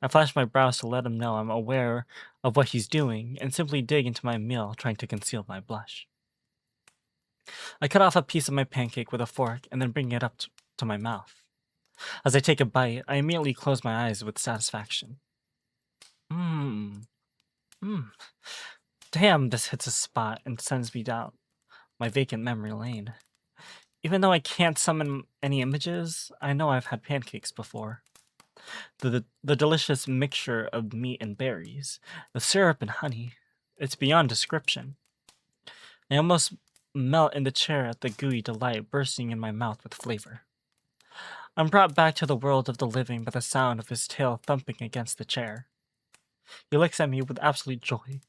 I flash my brows to let him know I'm aware of what he's doing, and simply dig into my meal, trying to conceal my blush. I cut off a piece of my pancake with a fork and then bring it up to my mouth. As I take a bite, I immediately close my eyes with satisfaction. Mmm. Damn, this hits a spot and sends me down my vacant memory lane. Even though I can't summon any images, I know I've had pancakes before. The delicious mixture of meat and berries, the syrup and honey, it's beyond description. I almost melt in the chair at the gooey delight bursting in my mouth with flavor. I'm brought back to the world of the living by the sound of his tail thumping against the chair. He looks at me with absolute joy,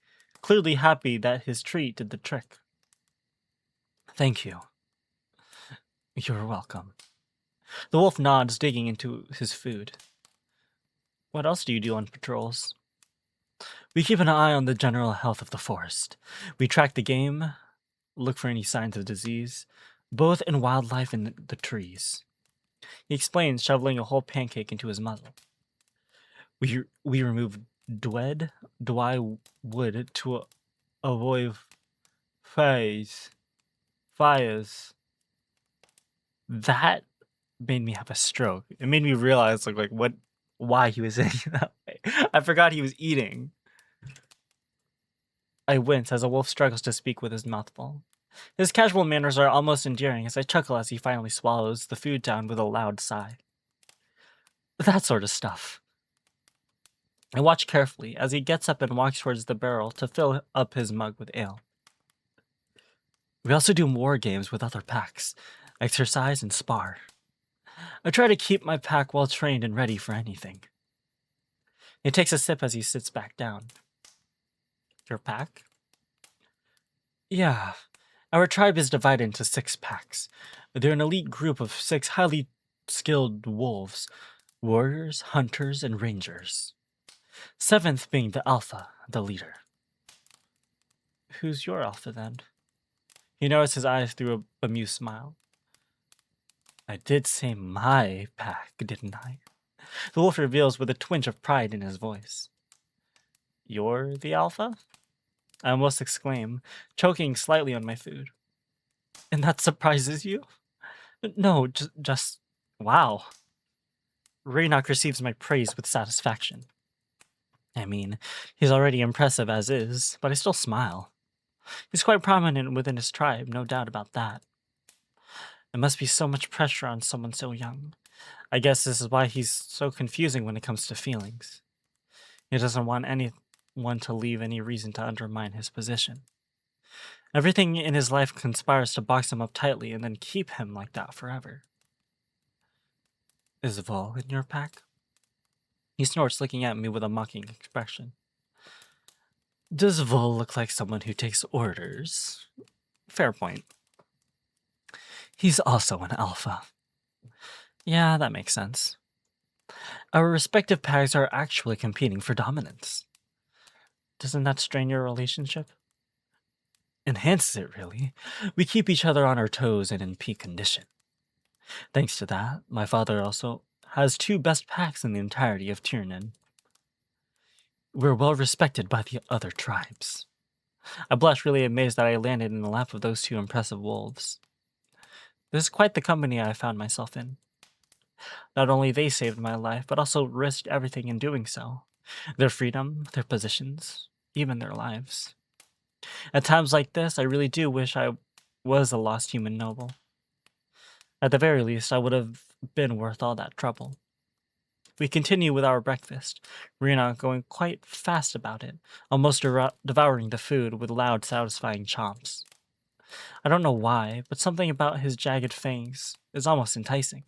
clearly happy that his treat did the trick. Thank you. You're welcome. The wolf nods, digging into his food. What else do you do on patrols? We keep an eye on the general health of the forest. We track the game, look for any signs of disease, both in wildlife and the trees. He explains, shoveling a whole pancake into his muzzle. We remove dry wood to avoid fires. That made me have a stroke. It made me realize why he was saying it that way. I forgot he was eating. I wince as a wolf struggles to speak with his mouth full. His casual manners are almost endearing as I chuckle as he finally swallows the food down with a loud sigh. That sort of stuff. I watch carefully as he gets up and walks towards the barrel to fill up his mug with ale. We also do war games with other packs, exercise and spar. I try to keep my pack well trained and ready for anything. He takes a sip as he sits back down. Your pack? Yeah. Our tribe is divided into 6 packs. They're an elite group of 6 highly skilled wolves, warriors, hunters, and rangers. 7th being the alpha, the leader. Who's your alpha then? He narrows his eyes through a bemused smile. I did say my pack, didn't I? The wolf reveals with a twinge of pride in his voice. You're the alpha? I almost exclaim, choking slightly on my food. And that surprises you? No, just wow. Raynock receives my praise with satisfaction. I mean, he's already impressive as is, but I still smile. He's quite prominent within his tribe, no doubt about that. It must be so much pressure on someone so young. I guess this is why he's so confusing when it comes to feelings. He doesn't want anyone to leave any reason to undermine his position. Everything in his life conspires to box him up tightly and then keep him like that forever. Is Vol in your pack? He snorts, looking at me with a mocking expression. Does Vol look like someone who takes orders? Fair point. He's also an alpha. Yeah, that makes sense. Our respective packs are actually competing for dominance. Doesn't that strain your relationship? Enhances it, really. We keep each other on our toes and in peak condition. Thanks to that, my father also has two best packs in the entirety of Tiernan. We're well respected by the other tribes. I blush, really amazed that I landed in the lap of those two impressive wolves. This is quite the company I found myself in. Not only they saved my life, but also risked everything in doing so. Their freedom, their positions, even their lives. At times like this, I really do wish I was a lost human noble. At the very least, I would have been worth all that trouble. We continue with our breakfast, Rena going quite fast about it, almost devouring the food with loud, satisfying chomps. I don't know why, but something about his jagged fangs is almost enticing.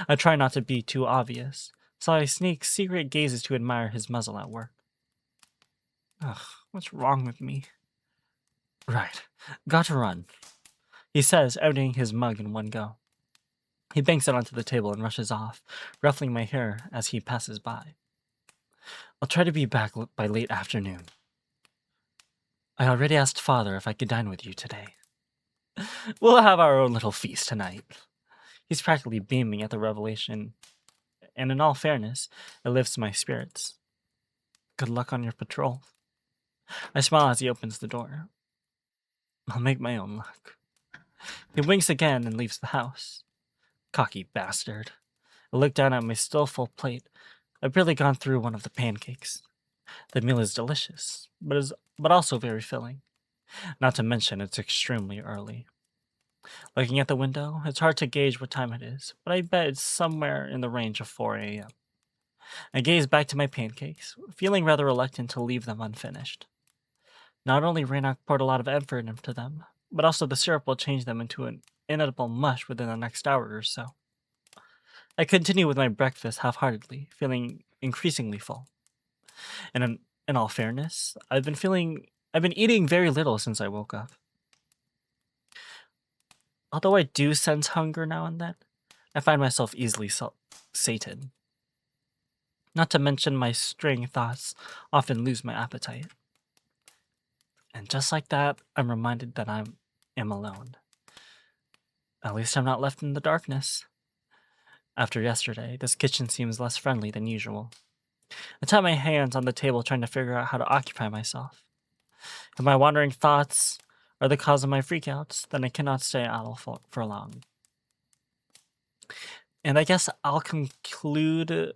I try not to be too obvious, so I sneak secret gazes to admire his muzzle at work. Ugh, what's wrong with me? Right, got to run, he says, emptying his mug in one go. He banks it onto the table and rushes off, ruffling my hair as he passes by. I'll try to be back by late afternoon. I already asked Father if I could dine with you today. We'll have our own little feast tonight. He's practically beaming at the revelation, and in all fairness, it lifts my spirits. Good luck on your patrol. I smile as he opens the door. I'll make my own luck. He winks again and leaves the house. Cocky bastard. I look down at my still full plate. I've barely gone through one of the pancakes. The meal is delicious, but also very filling. Not to mention it's extremely early. Looking at the window, it's hard to gauge what time it is, but I bet it's somewhere in the range of 4 a.m. I gaze back to my pancakes, feeling rather reluctant to leave them unfinished. Not only Raynock poured a lot of effort into them, but also the syrup will change them into an inedible mush within the next hour or so. I continue with my breakfast half-heartedly, feeling increasingly full. And in all fairness, I've been eating very little since I woke up. Although I do sense hunger now and then, I find myself easily sated. Not to mention my straying thoughts often lose my appetite. And just like that, I'm reminded that I am alone. At least I'm not left in the darkness. After yesterday, this kitchen seems less friendly than usual. I tap my hands on the table trying to figure out how to occupy myself. If my wandering thoughts are the cause of my freakouts, then I cannot stay idle for long. And I guess I'll conclude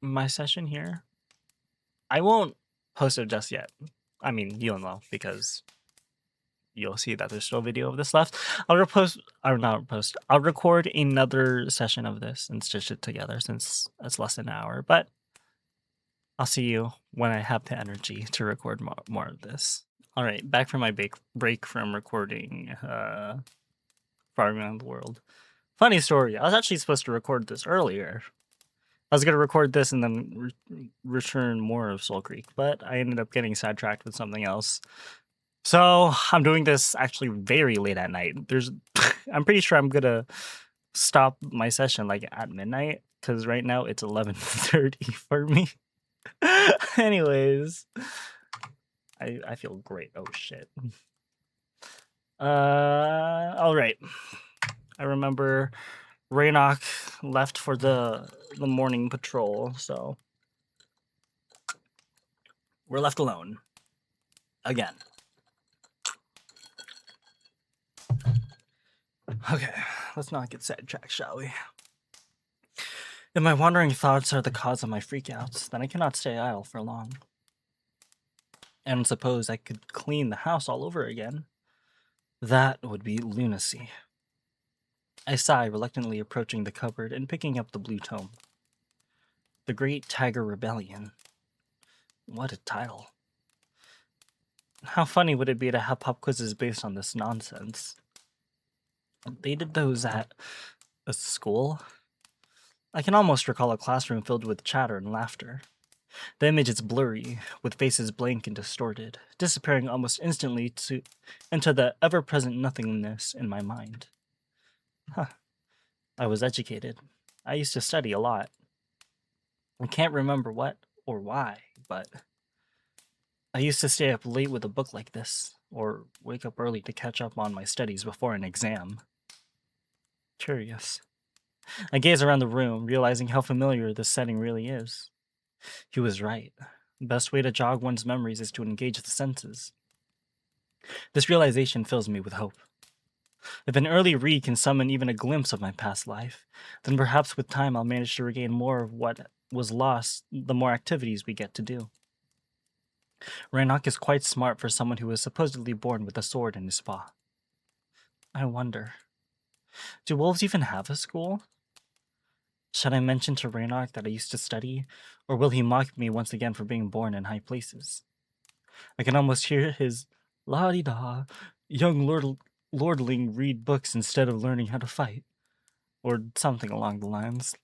my session here. I won't post it just yet. I mean, you'll know because you'll see that there's still a video of this left. I'll record another session of this and stitch it together since it's less than an hour. But I'll see you when I have the energy to record more of this. All right, back from my break from recording Far Around the World. Funny story, I was actually supposed to record this earlier. I was going to record this and then return more of Soul Creek, but I ended up getting sidetracked with something else. So I'm doing this actually very late at night. I'm pretty sure I'm going to stop my session like at midnight, because right now it's 11:30 for me. Anyways, I feel great. Oh shit. All right. I remember Raynock left for the morning patrol, so we're left alone again. Okay, let's not get sidetracked, shall we? If my wandering thoughts are the cause of my freakouts, then I cannot stay idle for long. And suppose I could clean the house all over again. That would be lunacy. I sigh, reluctantly approaching the cupboard and picking up the blue tome. The Great Tiger Rebellion. What a title. How funny would it be to have pop quizzes based on this nonsense? They did those at a school? I can almost recall a classroom filled with chatter and laughter. The image is blurry, with faces blank and distorted, disappearing almost instantly into the ever-present nothingness in my mind. Huh. I was educated. I used to study a lot. I can't remember what or why, but I used to stay up late with a book like this, or wake up early to catch up on my studies before an exam. Curious. I gaze around the room, realizing how familiar this setting really is. He was right. The best way to jog one's memories is to engage the senses. This realization fills me with hope. If an early read can summon even a glimpse of my past life, then perhaps with time I'll manage to regain more of what was lost the more activities we get to do. Rannoch is quite smart for someone who was supposedly born with a sword in his paw. I wonder, do wolves even have a school? Should I mention to Rannoch that I used to study, or will he mock me once again for being born in high places? I can almost hear his la-di-da, young lordling read books instead of learning how to fight, or something along the lines.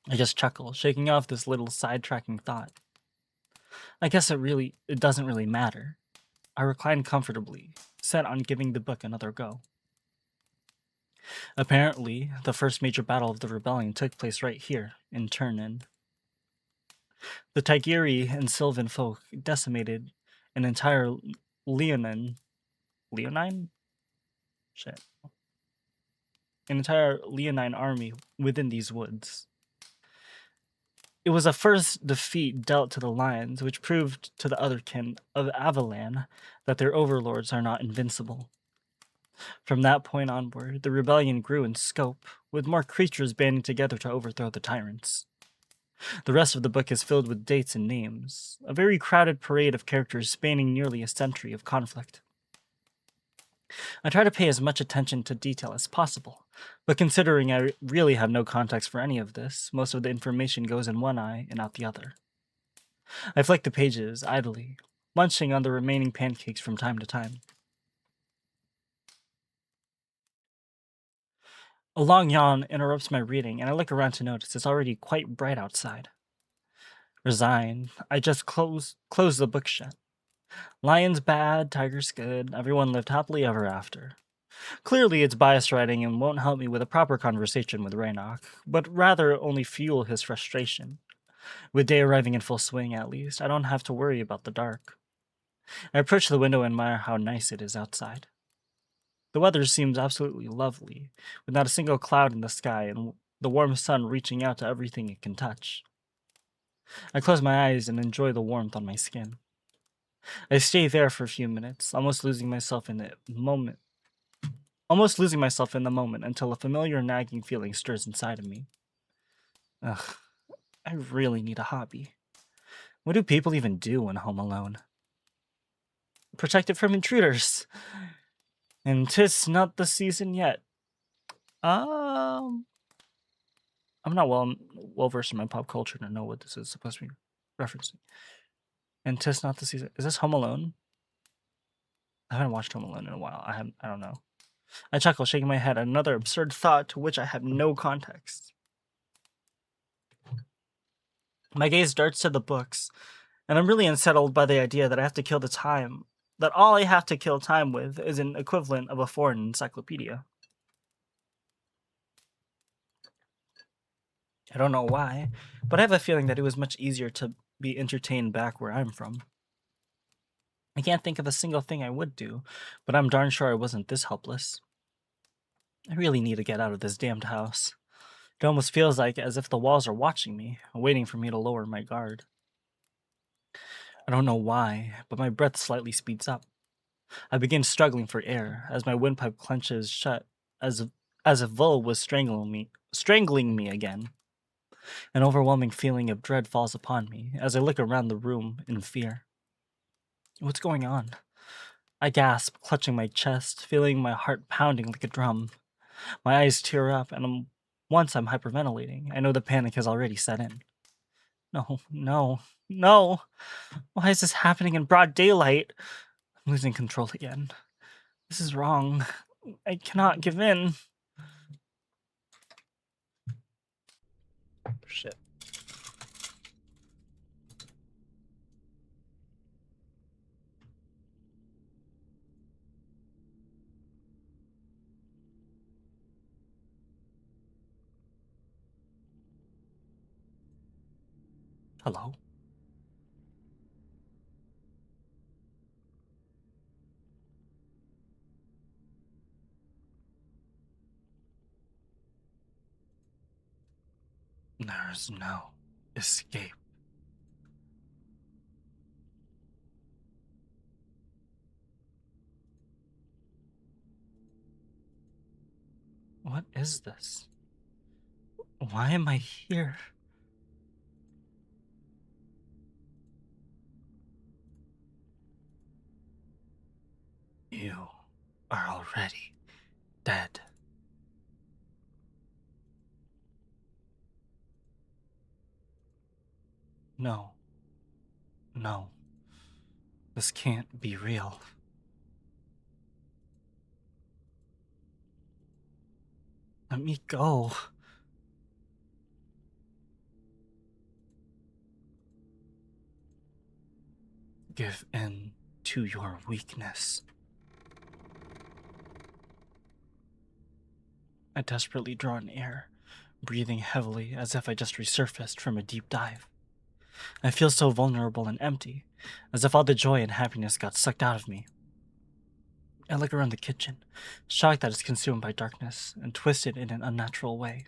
I just chuckle, shaking off this little sidetracking thought. I guess it doesn't really matter. I recline comfortably, set on giving the book another go. Apparently, the first major battle of the rebellion took place right here, in Turnin. The Tigiri and Sylvan folk decimated an entire Leonine? Shit. An entire Leonine army within these woods. It was a first defeat dealt to the Lions, which proved to the otherkin of Avalan that their overlords are not invincible. From that point onward, the rebellion grew in scope, with more creatures banding together to overthrow the tyrants. The rest of the book is filled with dates and names, a very crowded parade of characters spanning nearly a century of conflict. I try to pay as much attention to detail as possible, but considering I really have no context for any of this, most of the information goes in one eye and out the other. I flick the pages idly, munching on the remaining pancakes from time to time. A long yawn interrupts my reading, and I look around to notice it's already quite bright outside. Resigned, I just close the book shut. Lions bad, tigers good, everyone lived happily ever after. Clearly it's biased writing and won't help me with a proper conversation with Rannoch, but rather only fuel his frustration. With day arriving in full swing at least, I don't have to worry about the dark. I approach the window and admire how nice it is outside. The weather seems absolutely lovely, with not a single cloud in the sky and the warm sun reaching out to everything it can touch. I close my eyes and enjoy the warmth on my skin. I stay there for a few minutes, almost losing myself in the moment until a familiar nagging feeling stirs inside of me. Ugh, I really need a hobby. What do people even do when home alone? Protected from intruders. And 'tis not the season yet. I'm not well versed in my pop culture to know what this is supposed to be referencing. And 'tis not the season. Is this Home Alone? I haven't watched Home Alone in a while. I don't know. I chuckle, shaking my head at another absurd thought to which I have no context. My gaze darts to the books, and I'm really unsettled by the idea that I have to kill the time. That all I have to kill time with is an equivalent of a foreign encyclopedia. I don't know why, but I have a feeling that it was much easier to be entertained back where I'm from. I can't think of a single thing I would do, but I'm darn sure I wasn't this helpless. I really need to get out of this damned house. It almost feels like as if the walls are watching me, waiting for me to lower my guard. I don't know why, but my breath slightly speeds up. I begin struggling for air as my windpipe clenches shut, as if Vul was strangling me again. An overwhelming feeling of dread falls upon me as I look around the room in fear. What's going on? I gasp, clutching my chest, feeling my heart pounding like a drum. My eyes tear up, and once I'm hyperventilating, I know the panic has already set in. No, no, no! Why is this happening in broad daylight? I'm losing control again. This is wrong. I cannot give in. Shit. Hello? There's no escape. What is this? Why am I here? You are already dead. No. No. This can't be real. Let me go. Give in to your weakness. I desperately draw in air, breathing heavily as if I just resurfaced from a deep dive. I feel so vulnerable and empty, as if all the joy and happiness got sucked out of me. I look around the kitchen, shocked that it's consumed by darkness and twisted in an unnatural way.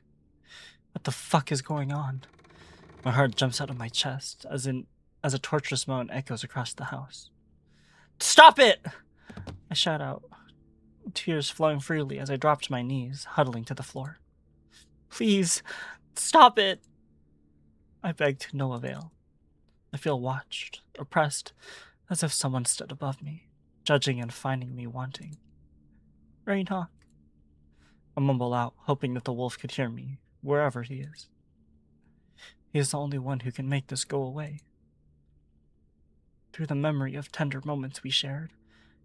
What the fuck is going on? My heart jumps out of my chest as a torturous moan echoes across the house. Stop it! I shout out, tears flowing freely as I drop to my knees, huddling to the floor. Please, stop it! I beg to no avail. I feel watched, oppressed, as if someone stood above me, judging and finding me wanting. Rainhawk. I mumble out, hoping that the wolf could hear me, wherever he is. He is the only one who can make this go away. Through the memory of tender moments we shared,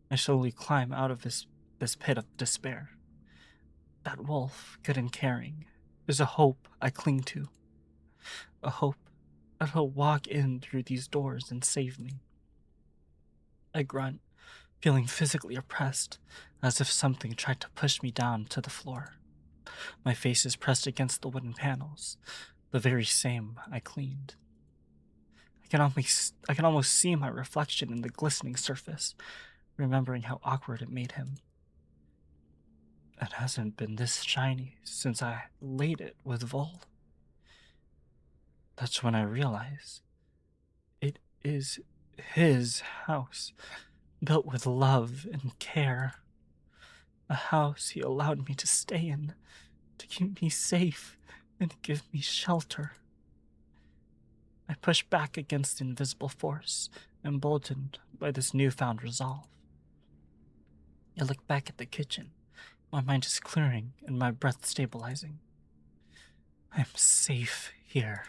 I slowly climb out of this pit of despair. That wolf, good and caring, is a hope I cling to. A hope that he'll walk in through these doors and save me. I grunt, feeling physically oppressed, as if something tried to push me down to the floor. My face is pressed against the wooden panels, the very same I cleaned. I can almost see my reflection in the glistening surface, remembering how awkward it made him. It hasn't been this shiny since I laid it with Vol. That's when I realize it is his house, built with love and care. A house he allowed me to stay in, to keep me safe and give me shelter. I push back against the invisible force, emboldened by this newfound resolve. I look back at the kitchen. My mind is clearing and my breath stabilizing. I'm safe here.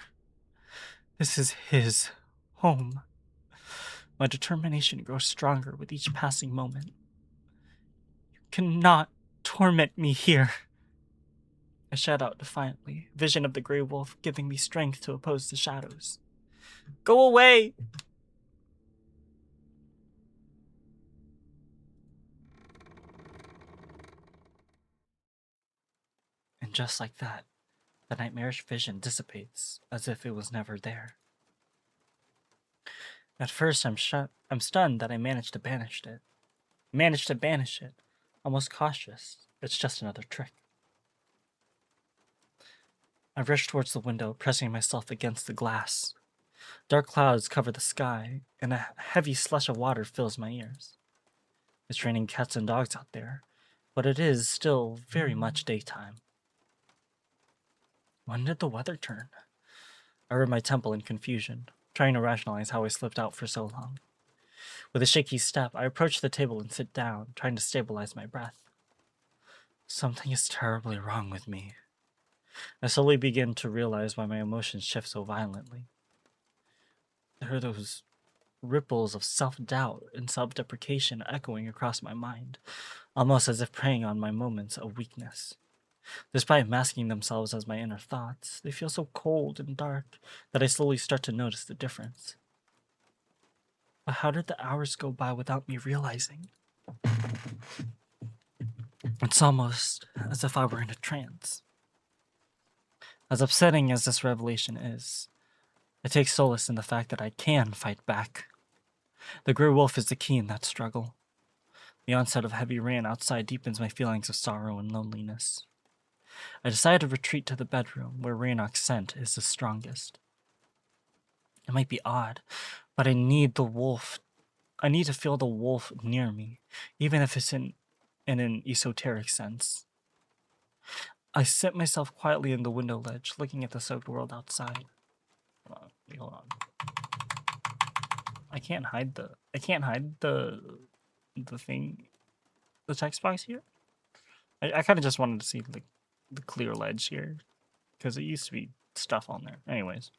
This is his home. My determination grows stronger with each passing moment. You cannot torment me here. I shout out defiantly, vision of the gray wolf giving me strength to oppose the shadows. Go away! And just like that, the nightmarish vision dissipates as if it was never there. At first, I'm stunned that I managed to banish it. Almost cautious. It's just another trick. I rush towards the window, pressing myself against the glass. Dark clouds cover the sky, and a heavy slush of water fills my ears. It's raining cats and dogs out there, but it is still very much daytime. When did the weather turn? I rub my temple in confusion, trying to rationalize how I slipped out for so long. With a shaky step, I approach the table and sit down, trying to stabilize my breath. Something is terribly wrong with me. I slowly begin to realize why my emotions shift so violently. There are those ripples of self-doubt and self-deprecation echoing across my mind, almost as if preying on my moments of weakness. Despite masking themselves as my inner thoughts, they feel so cold and dark that I slowly start to notice the difference. But how did the hours go by without me realizing? It's almost as if I were in a trance. As upsetting as this revelation is, I take solace in the fact that I can fight back. The gray wolf is the key in that struggle. The onset of heavy rain outside deepens my feelings of sorrow and loneliness. I decide to retreat to the bedroom where Raynok's scent is the strongest. It might be odd, but I need to feel the wolf near me, even if it's in an esoteric sense. I sit myself quietly in the window ledge, looking at the soaked world outside. Hold on. I can't hide the thing, the text box here. I kind of just wanted to see the clear ledge here, because it used to be stuff on there. Anyways.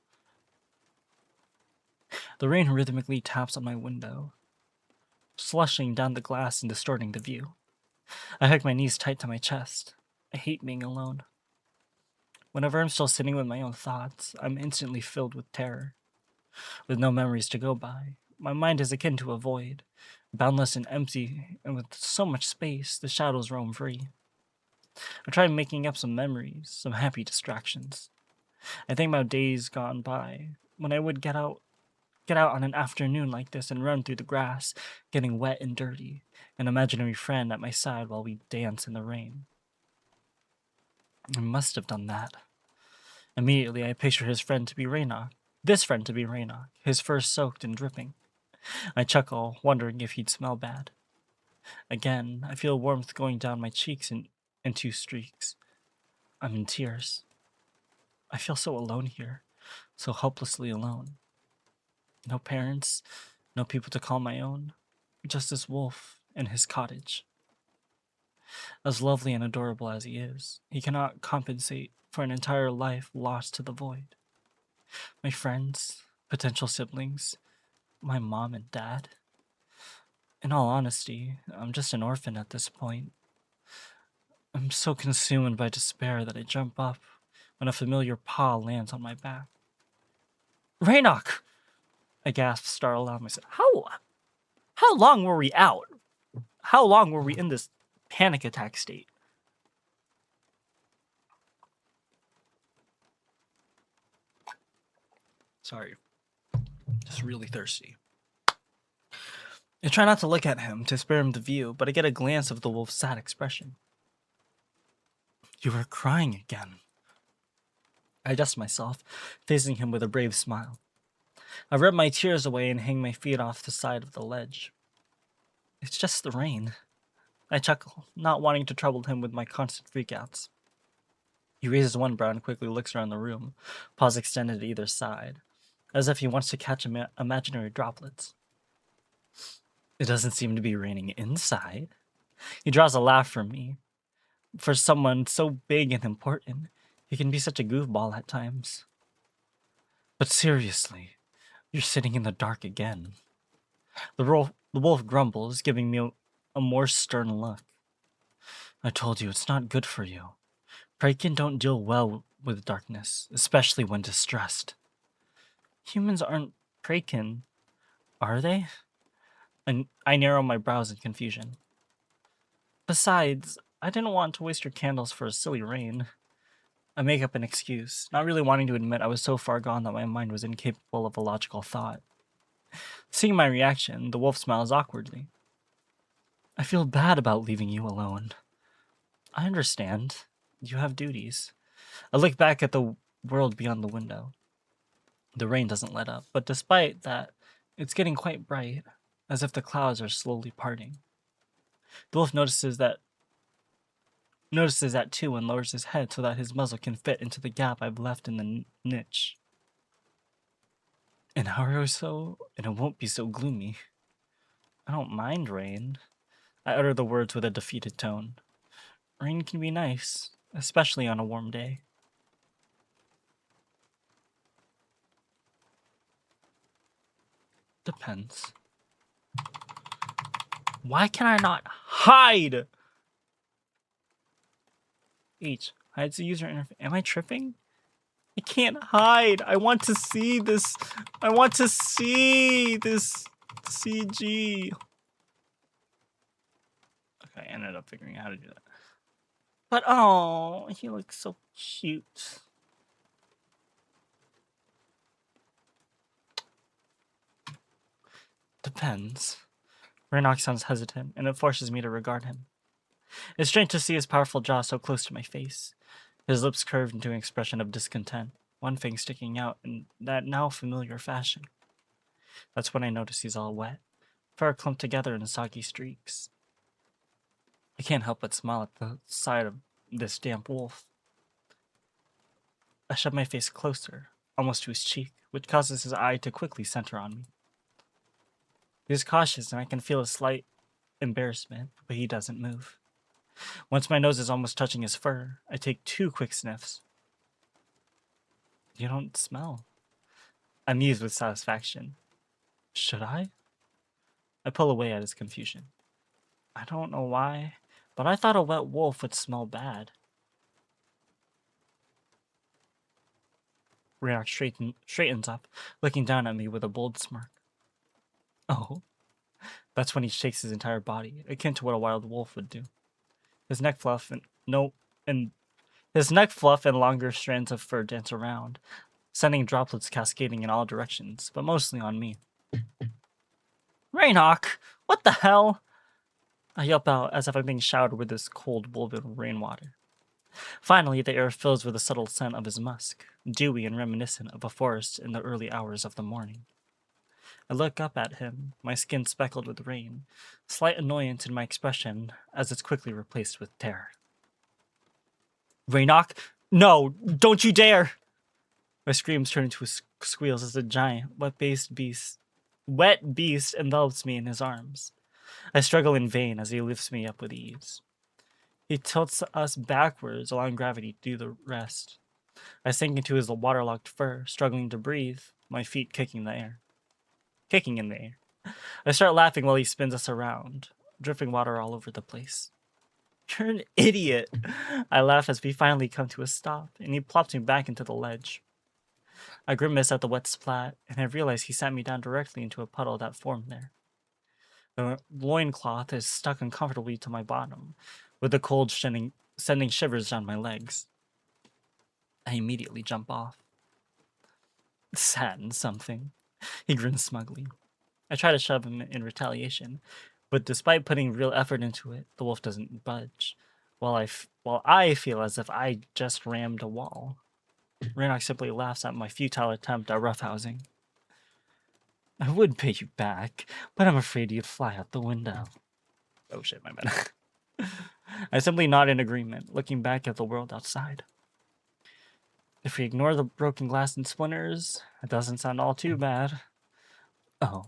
The rain rhythmically taps on my window, slushing down the glass and distorting the view. I hug my knees tight to my chest. I hate being alone. Whenever I'm still sitting with my own thoughts, I'm instantly filled with terror. With no memories to go by, my mind is akin to a void, boundless and empty, and with so much space, the shadows roam free. I try making up some memories, some happy distractions. I think about days gone by, when I would get out on an afternoon like this and run through the grass, getting wet and dirty, an imaginary friend at my side while we dance in the rain. I must have done that. Immediately, I picture his friend to be Raynok, this friend to be Raynok, his fur soaked and dripping. I chuckle, wondering if he'd smell bad. Again, I feel warmth going down my cheeks in two streaks. I'm in tears. I feel so alone here, so helplessly alone. No parents, no people to call my own, just this wolf in his cottage. As lovely and adorable as he is, he cannot compensate for an entire life lost to the void. My friends, potential siblings, my mom and dad. In all honesty, I'm just an orphan at this point. I'm so consumed by despair that I jump up when a familiar paw lands on my back. Raynok! I gasp, startled out myself. How long were we out? How long were we in this panic attack state? Sorry. Just really thirsty. I try not to look at him to spare him the view, but I get a glance of the wolf's sad expression. You were crying again. I adjust myself, facing him with a brave smile. I rub my tears away and hang my feet off the side of the ledge. It's just the rain. I chuckle, not wanting to trouble him with my constant freakouts. He raises one brow and quickly looks around the room, paws extended at either side, as if he wants to catch imaginary droplets. It doesn't seem to be raining inside. He draws a laugh from me. For someone so big and important, he can be such a goofball at times. But seriously, you're sitting in the dark again. The wolf grumbles, giving me a more stern look. I told you it's not good for you. Praken don't deal well with darkness, especially when distressed. Humans aren't Praken, are they? And I narrow my brows in confusion. Besides, I didn't want to waste your candles for a silly rain. I make up an excuse, not really wanting to admit I was so far gone that my mind was incapable of a logical thought. Seeing my reaction, the wolf smiles awkwardly. I feel bad about leaving you alone. I understand. You have duties. I look back at the world beyond the window. The rain doesn't let up, but despite that, it's getting quite bright, as if the clouds are slowly parting. The wolf notices that too and lowers his head so that his muzzle can fit into the gap I've left in the niche. An hour or so, and it won't be so gloomy. I don't mind rain. I utter the words with a defeated tone. Rain can be nice, especially on a warm day. Depends. Why can I not hide? H. Hides the user interface. Am I tripping? I can't hide. I want to see this. I want to see this CG. Okay, I ended up figuring out how to do that. But oh, he looks so cute. Depends. Raynok sounds hesitant, and it forces me to regard him. It's strange to see his powerful jaw so close to my face. His lips curved into an expression of discontent, one fang sticking out in that now familiar fashion. That's when I notice he's all wet, fur clumped together in soggy streaks. I can't help but smile at the sight of this damp wolf. I shove my face closer, almost to his cheek, which causes his eye to quickly center on me. He's cautious, and I can feel a slight embarrassment, but he doesn't move. Once my nose is almost touching his fur, I take 2 quick sniffs. You don't smell. I muse with satisfaction. Should I? I pull away at his confusion. I don't know why, but I thought a wet wolf would smell bad. Raynoch straightens up, looking down at me with a bold smirk. Oh, that's when he shakes his entire body, akin to what a wild wolf would do. His neck fluff and his neck fluff and longer strands of fur dance around, sending droplets cascading in all directions, but mostly on me. Raynoch, what the hell? I yelp out as if I'm being showered with this cold, woven rainwater. Finally, the air fills with the subtle scent of his musk, dewy and reminiscent of a forest in the early hours of the morning. I look up at him, my skin speckled with rain, slight annoyance in my expression as it's quickly replaced with terror. Raynoch, no, don't you dare! My screams turn into squeals as a giant, wet beast envelops me in his arms. I struggle in vain as he lifts me up with ease. He tilts us backwards, allowing gravity to do the rest. I sink into his waterlogged fur, struggling to breathe, my feet kicking in the air. I start laughing while he spins us around, dripping water all over the place. You're an idiot! I laugh as we finally come to a stop, and he plops me back into the ledge. I grimace at the wet splat, and I realize he sat me down directly into a puddle that formed there. The loincloth is stuck uncomfortably to my bottom, with the cold sending shivers down my legs. I immediately jump off. Satin something. He grins smugly. I try to shove him in retaliation, but despite putting real effort into it, the wolf doesn't budge, while I feel as if I just rammed a wall. Raynoch simply laughs at my futile attempt at roughhousing. I would pay you back, but I'm afraid you'd fly out the window. Oh shit, my bad. I simply nod in agreement, looking back at the world outside. If we ignore the broken glass and splinters, it doesn't sound all too bad. Oh,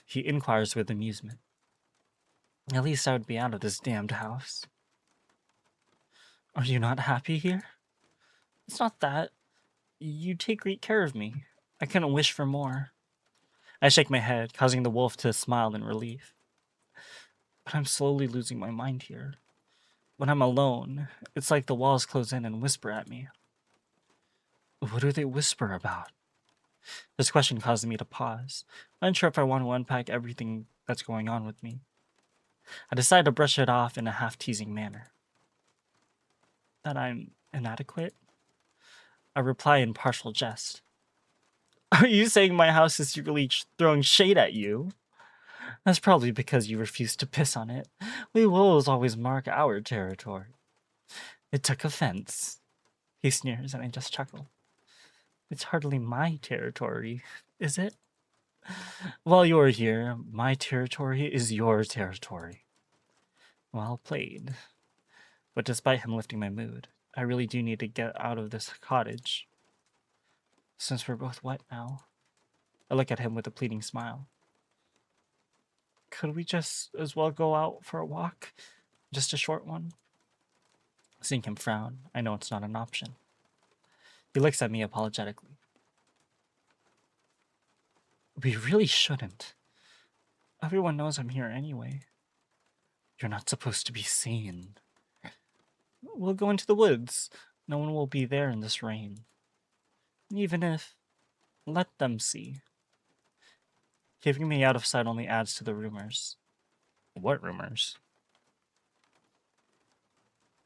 he inquires with amusement. At least I would be out of this damned house. Are you not happy here? It's not that. You take great care of me. I couldn't wish for more. I shake my head, causing the wolf to smile in relief. But I'm slowly losing my mind here. When I'm alone, it's like the walls close in and whisper at me. What do they whisper about? This question causes me to pause, unsure if I want to unpack everything that's going on with me. I decide to brush it off in a half-teasing manner. That I'm inadequate? I reply in partial jest. Are you saying my house is secretly throwing shade at you? That's probably because you refuse to piss on it. We wolves always mark our territory. It took offense. He sneers and I just chuckle. It's hardly my territory, is it? While you're here, my territory is your territory. Well played. But despite him lifting my mood, I really do need to get out of this cottage. Since we're both wet now. I look at him with a pleading smile. Could we just as well go out for a walk? Just a short one? Seeing him frown, I know it's not an option. He looks at me apologetically. We really shouldn't. Everyone knows I'm here anyway. You're not supposed to be seen. We'll go into the woods. No one will be there in this rain. Even if, let them see. Keeping me out of sight only adds to the rumors. What rumors?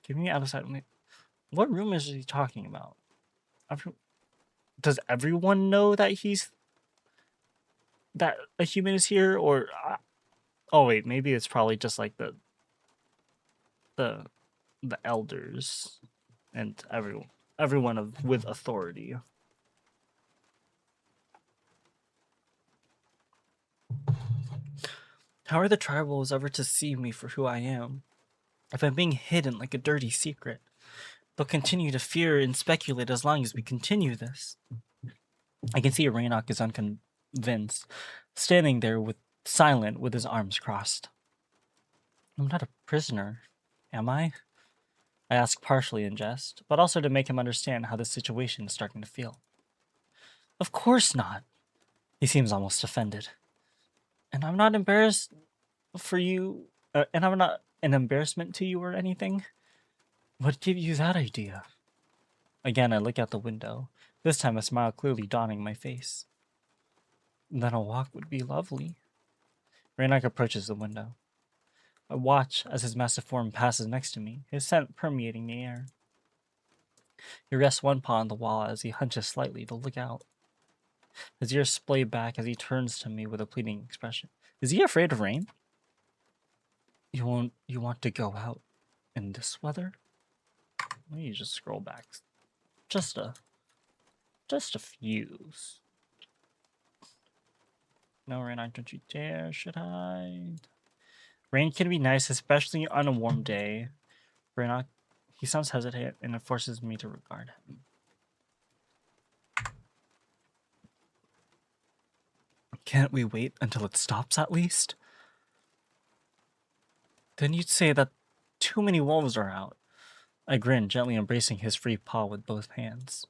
Keeping me out of sight only... What rumors is he talking about? Does everyone know that that a human is here, or... oh wait, maybe it's probably just like the elders. and everyone with authority. How are the tribals ever to see me for who I am? If I'm being hidden like a dirty secret, they'll continue to fear and speculate as long as we continue this. I can see Raynok is unconvinced, standing there silent with his arms crossed. I'm not a prisoner, am I? I ask partially in jest, but also to make him understand how the situation is starting to feel. Of course not. He seems almost offended. And I'm not embarrassed for you, and I'm not an embarrassment to you or anything. What gave you that idea? Again, I look out the window, this time a smile clearly dawning my face. Then a walk would be lovely. Raynok approaches the window. I watch as his massive form passes next to me, his scent permeating the air. He rests one paw on the wall as he hunches slightly to look out. His ears splay back as he turns to me with a pleading expression. Is he afraid of rain? You want to go out in this weather? Let me just scroll back. Just a few. No, Raynok, don't you dare, should I? Rain can be nice, especially on a warm day. Raynok, he sounds hesitant, and it forces me to regard him. Can't we wait until it stops at least? Then you'd say that too many wolves are out. I grin, gently embracing his free paw with both hands.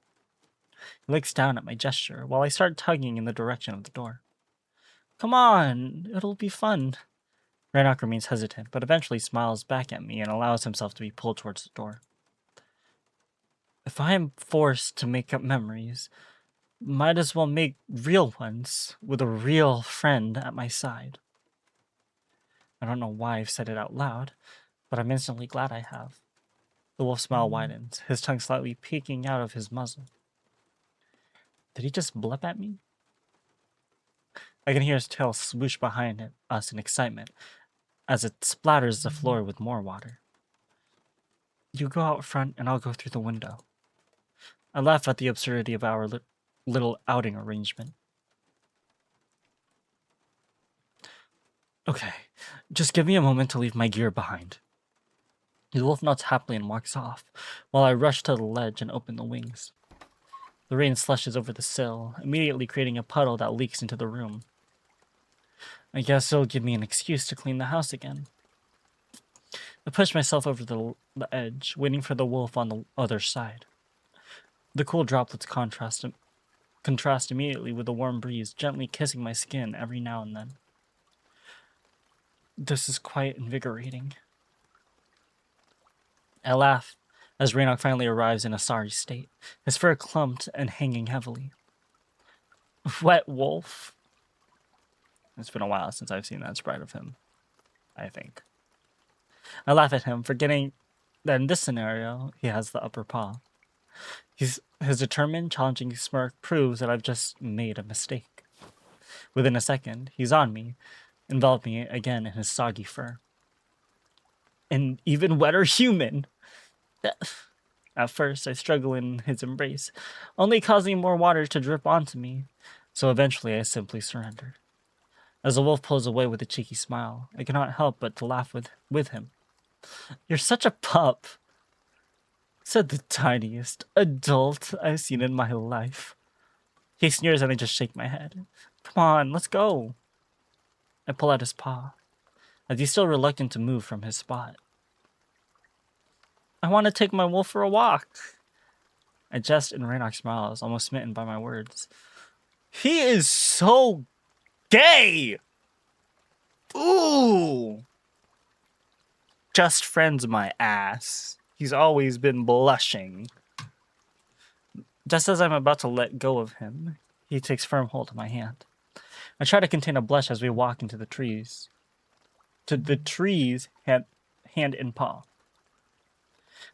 He looks down at my gesture, while I start tugging in the direction of the door. Come on, it'll be fun. Raynok remains hesitant, but eventually smiles back at me and allows himself to be pulled towards the door. If I am forced to make up memories, might as well make real ones with a real friend at my side. I don't know why I've said it out loud, but I'm instantly glad I have. The wolf's smile widens, his tongue slightly peeking out of his muzzle. Did he just blip at me? I can hear his tail swoosh behind us in excitement as it splatters the floor with more water. You go out front and I'll go through the window. I laugh at the absurdity of our little outing arrangement. Okay, just give me a moment to leave my gear behind. The wolf nods happily and walks off, while I rush to the ledge and open the wings. The rain slushes over the sill, immediately creating a puddle that leaks into the room. I guess it'll give me an excuse to clean the house again. I push myself over the edge, waiting for the wolf on the other side. The cool droplets contrast immediately with the warm breeze, gently kissing my skin every now and then. This is quite invigorating. I laugh as Raynok finally arrives in a sorry state, his fur clumped and hanging heavily. Wet wolf. It's been a while since I've seen that sprite of him, I think. I laugh at him, forgetting that in this scenario, he has the upper paw. His determined, challenging smirk proves that I've just made a mistake. Within a second, he's on me, enveloping it again in his soggy fur. An even wetter human! At first, I struggle in his embrace, only causing more water to drip onto me, so eventually I simply surrender. As the wolf pulls away with a cheeky smile, I cannot help but to laugh with him. You're such a pup, said the tiniest adult I've seen in my life. He sneers and I just shake my head. Come on, let's go. I pull out his paw, as he's still reluctant to move from his spot. I want to take my wolf for a walk. I jest and Raynok smiles, almost smitten by my words. He is so gay! Ooh! Just friends my ass. He's always been blushing. Just as I'm about to let go of him, he takes firm hold of my hand. I try to contain a blush as we walk into the trees. To the trees, hand in paw.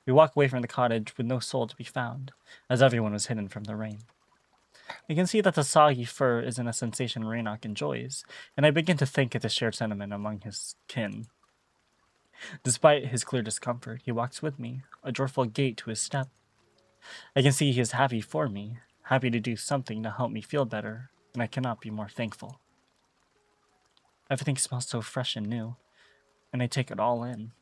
We walk away from the cottage with no soul to be found, as everyone was hidden from the rain. I can see that the soggy fur isn't a sensation Raynok enjoys, and I begin to think it's a shared sentiment among his kin. Despite his clear discomfort, he walks with me, a joyful gait to his step, I can see he is happy for me, happy to do something to help me feel better, and I cannot be more thankful. Everything smells so fresh and new, and I take it all in.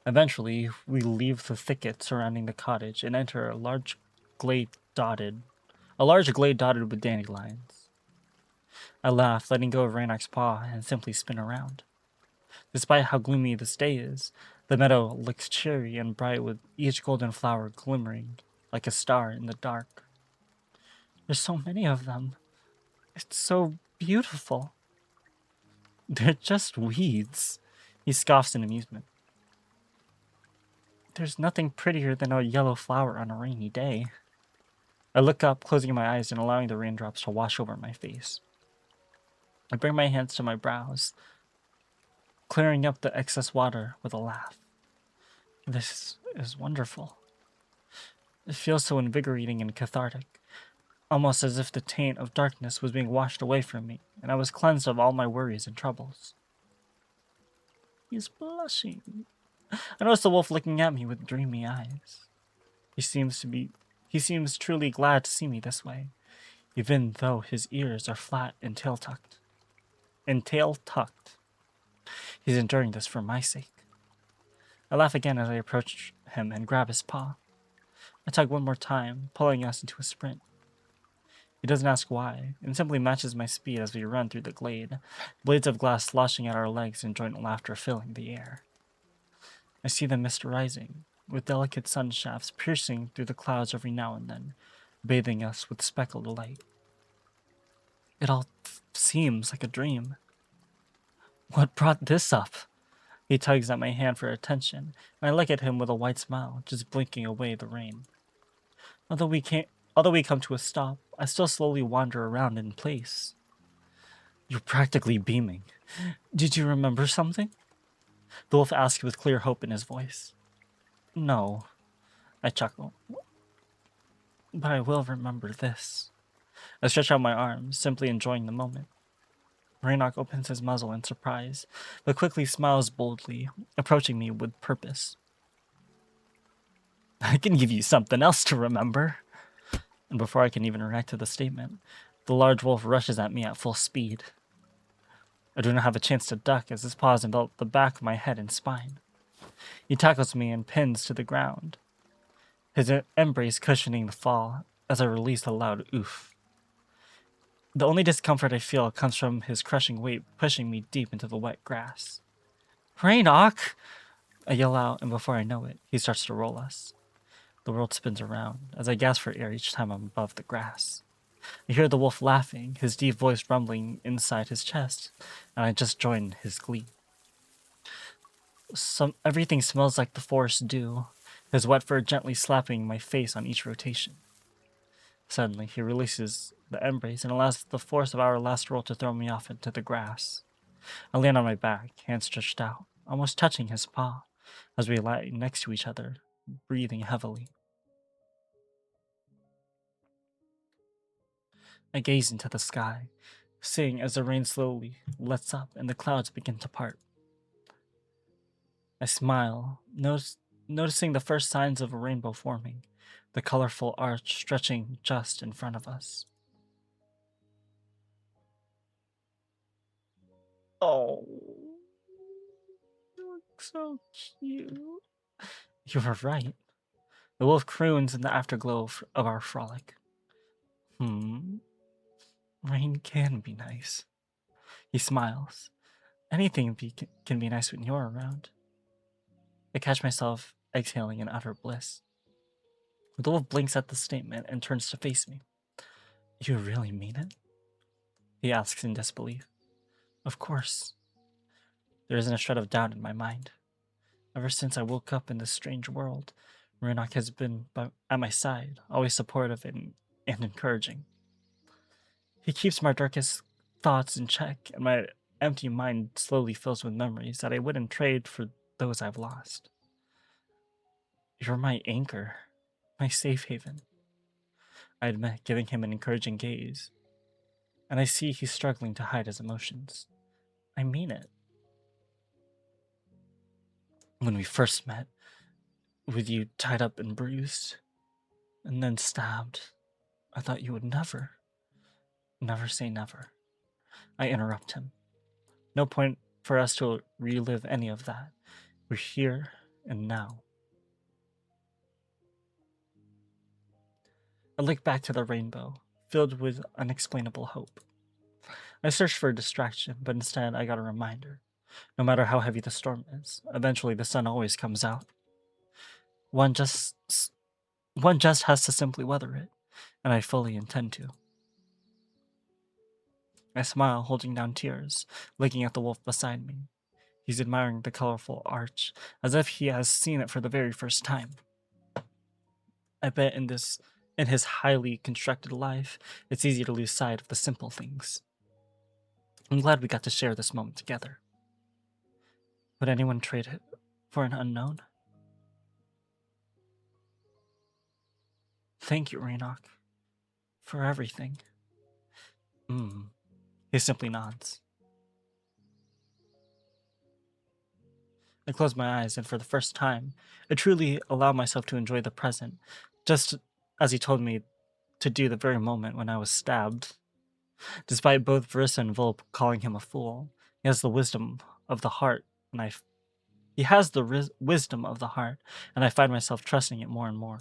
Eventually, we leave the thicket surrounding the cottage and enter a large glade dotted with dandelions. I laugh, letting go of Raynak's paw, and simply spin around. Despite how gloomy this day is, the meadow looks cheery and bright with each golden flower glimmering like a star in the dark. There's so many of them. It's so beautiful. They're just weeds. He scoffs in amusement. There's nothing prettier than a yellow flower on a rainy day. I look up, closing my eyes and allowing the raindrops to wash over my face. I bring my hands to my brows, clearing up the excess water with a laugh. This is wonderful. It feels so invigorating and cathartic, almost as if the taint of darkness was being washed away from me, and I was cleansed of all my worries and troubles. He's blushing. I notice the wolf looking at me with dreamy eyes. He seems truly glad to see me this way, even though his ears are flat and tail tucked. He's enduring this for my sake. I laugh again as I approach him and grab his paw. I tug one more time, pulling us into a sprint. He doesn't ask why, and simply matches my speed as we run through the glade, blades of glass sloshing at our legs and joint laughter filling the air. I see the mist rising, with delicate sun shafts piercing through the clouds every now and then, bathing us with speckled light. It all seems like a dream. What brought this up? He tugs at my hand for attention, and I look at him with a wide smile, just blinking away the rain. Although we come to a stop, I still slowly wander around in place. You're practically beaming. Did you remember something? The wolf asks with clear hope in his voice. No, I chuckle. But I will remember this. I stretch out my arms, simply enjoying the moment. Raynock opens his muzzle in surprise, but quickly smiles boldly, approaching me with purpose. I can give you something else to remember. And before I can even react to the statement, the large wolf rushes at me at full speed. I do not have a chance to duck as his paws envelop the back of my head and spine. He tackles me and pins to the ground, his embrace cushioning the fall as I release a loud oof. The only discomfort I feel comes from his crushing weight pushing me deep into the wet grass. Raynock! I yell out, and before I know it, he starts to roll us. The world spins around as I gasp for air each time I'm above the grass. I hear the wolf laughing, his deep voice rumbling inside his chest, and I just join his glee. Everything smells like the forest dew, his wet fur gently slapping my face on each rotation. Suddenly, he releases the embrace and allows the force of our last roll to throw me off into the grass. I land on my back, hands stretched out, almost touching his paw, as we lie next to each other, breathing heavily. I gaze into the sky, seeing as the rain slowly lets up and the clouds begin to part. I smile, noticing the first signs of a rainbow forming, the colorful arch stretching just in front of us. Oh, you look so cute. You were right. The wolf croons in the afterglow of our frolic. Rain can be nice. He smiles. Anything can be nice when you're around. I catch myself exhaling in utter bliss. The wolf blinks at the statement and turns to face me. You really mean it? He asks in disbelief. Of course. There isn't a shred of doubt in my mind. Ever since I woke up in this strange world, Murdoch has been at my side, always supportive and encouraging. He keeps my darkest thoughts in check, and my empty mind slowly fills with memories that I wouldn't trade for those I've lost. You're my anchor, my safe haven, I admit, giving him an encouraging gaze, and I see he's struggling to hide his emotions. I mean it. When we first met, with you tied up and bruised, and then stabbed. I thought you would never, never say never. I interrupt him. No point for us to relive any of that. We're here and now. I look back to the rainbow, filled with unexplainable hope. I searched for a distraction, but instead I got a reminder. No matter how heavy the storm is, eventually the sun always comes out. One just one just has to simply weather it, and I fully intend to. I smile, holding down tears, looking at the wolf beside me. He's admiring the colorful arch, as if he has seen it for the very first time. I bet in his highly constructed life, it's easy to lose sight of the simple things. I'm glad we got to share this moment together. Would anyone trade it for an unknown? Thank you, Renock, for everything. He simply nods. I close my eyes, and for the first time, I truly allow myself to enjoy the present, just as he told me to do the very moment when I was stabbed. Despite both Versa and Volp calling him a fool, he has the wisdom of the heart, and he has the wisdom of the heart, and I find myself trusting it more and more.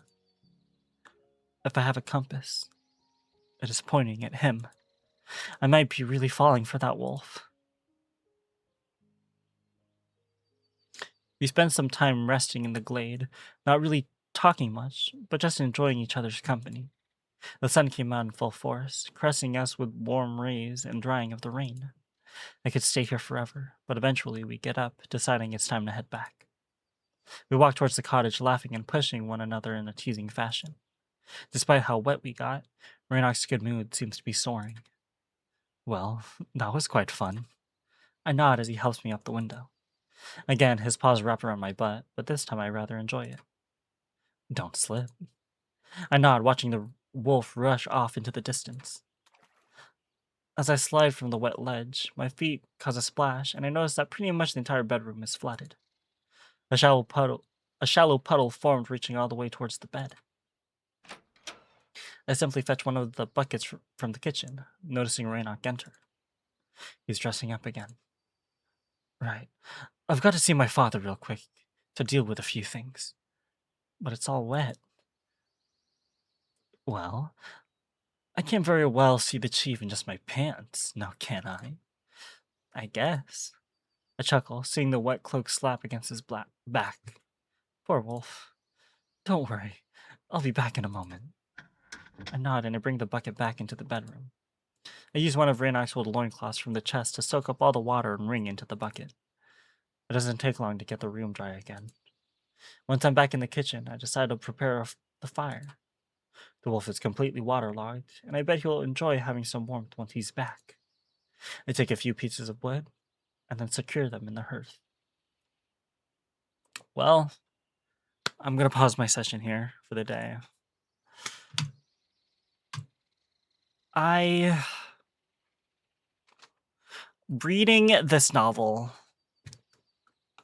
If I have a compass, it is pointing at him. I might be really falling for that wolf. We spent some time resting in the glade, not really talking much, but just enjoying each other's company. The sun came out in full force, caressing us with warm rays and drying of the rain. I could stay here forever, but eventually we get up, deciding it's time to head back. We walk towards the cottage, laughing and pushing one another in a teasing fashion. Despite how wet we got, Raynock's good mood seems to be soaring. Well, that was quite fun. I nod as he helps me up the window. Again, his paws wrap around my butt, but this time I rather enjoy it. Don't slip. I nod, watching the wolf rush off into the distance. As I slide from the wet ledge, my feet cause a splash, and I notice that pretty much the entire bedroom is flooded. A shallow puddle formed, reaching all the way towards the bed. I simply fetch one of the buckets from the kitchen, noticing Raynock enter. He's dressing up again. Right. I've got to see my father real quick to deal with a few things. But it's all wet. Well, I can't very well see the chief in just my pants, now can I? I guess. I chuckle, seeing the wet cloak slap against his black back. Poor wolf. Don't worry, I'll be back in a moment. I nod and I bring the bucket back into the bedroom. I use one of Raynock's old loincloths from the chest to soak up all the water and wring into the bucket. It doesn't take long to get the room dry again. Once I'm back in the kitchen, I decide to prepare the fire. The wolf is completely waterlogged, and I bet he'll enjoy having some warmth once he's back. I take a few pieces of wood and then secure them in the hearth. Well, I'm going to pause my session here for the day. Reading this novel,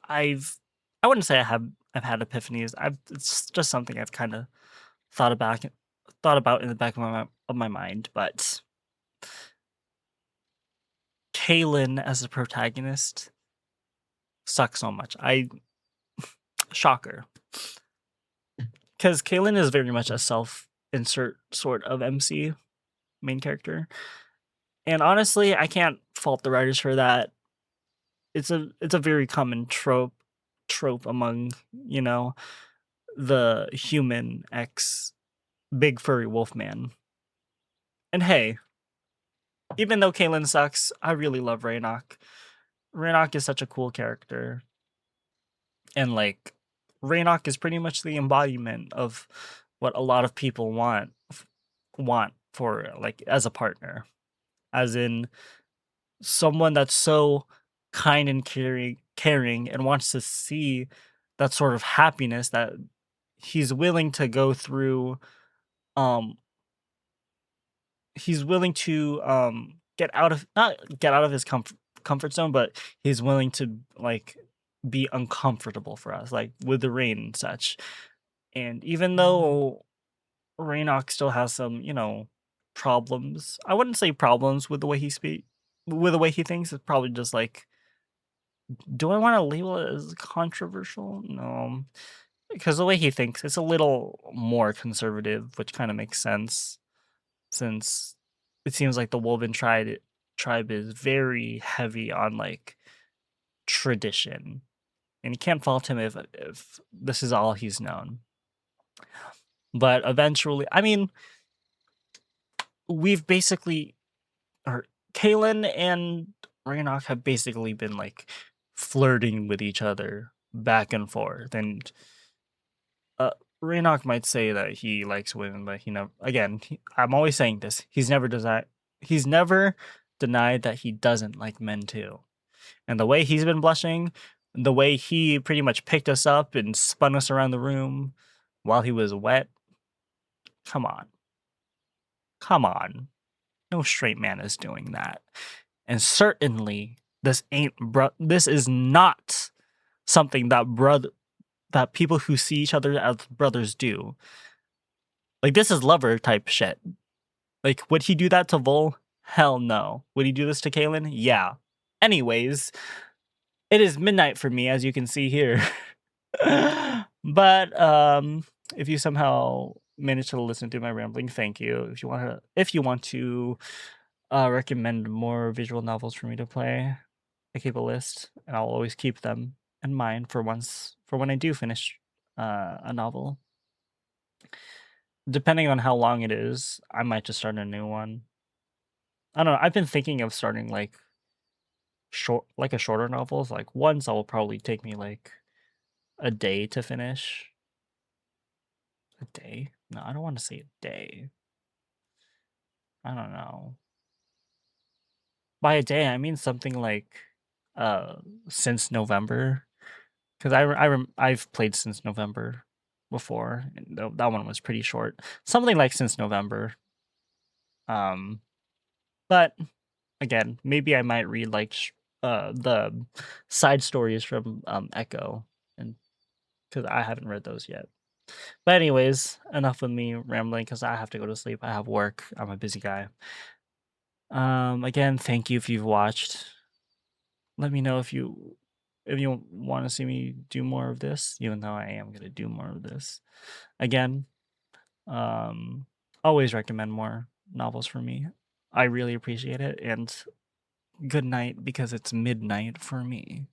I wouldn't say I've had epiphanies. It's just something I've kind of thought about in the back of my mind, but Kaylin as a protagonist sucks so much. Shocker. Because Kaylin is very much a self-insert sort of MC main character. And honestly, I can't fault the writers for that. It's a very common trope among, the human ex big furry wolf man. And hey, even though Kaylin sucks, I really love Raynock. Raynock is such a cool character. And like Raynock is pretty much the embodiment of what a lot of people want for like as a partner. As in someone that's so kind and caring and wants to see that sort of happiness that he's willing to go through he's willing to not get out of his comfort zone, but he's willing to like be uncomfortable for us, like with the rain and such. And even though Rainox still has some, problems. I wouldn't say problems with the way with the way he thinks. It's probably just like, do I want to label it as controversial? No, because the way he thinks, it's a little more conservative, which kind of makes sense since it seems like the Woven tribe is very heavy on like tradition, and you can't fault him if this is all he's known. But eventually, I mean, we've basically, or Kalen and Raynok have basically been like flirting with each other back and forth, and uh, Raynok might say that he likes women, but he never. Again, I'm always saying this. He's never denied that he doesn't like men too. And the way he's been blushing, the way he pretty much picked us up and spun us around the room while he was wet. Come on, come on. No straight man is doing that. And certainly this is not something that people who see each other as brothers do. Like, this is lover type shit. Like, would he do that to Vol? Hell no. Would he do this to Kaylin? Yeah. Anyways, it is midnight for me, as you can see here. But if you somehow managed to listen to my rambling, thank you. If you want to recommend more visual novels for me to play, I keep a list, and I'll always keep them in mind for when I do finish a novel. Depending on how long it is, I might just start a new one. I don't know. I've been thinking of starting like a shorter novels. Like ones that will probably take me like a day to finish. A day? No, I don't want to say a day. I don't know. By a day, I mean something like since November, because I've played since November before, and that one was pretty short. Something like since November. But again, maybe I might read like the side stories from Echo, and because I haven't read those yet. But anyways, enough of me rambling because I have to go to sleep. I have work. I'm a busy guy. Again, thank you if you've watched. Let me know if you want to see me do more of this, even though I am gonna do more of this. Again, always recommend more novels for me. I really appreciate it, and good night because it's midnight for me.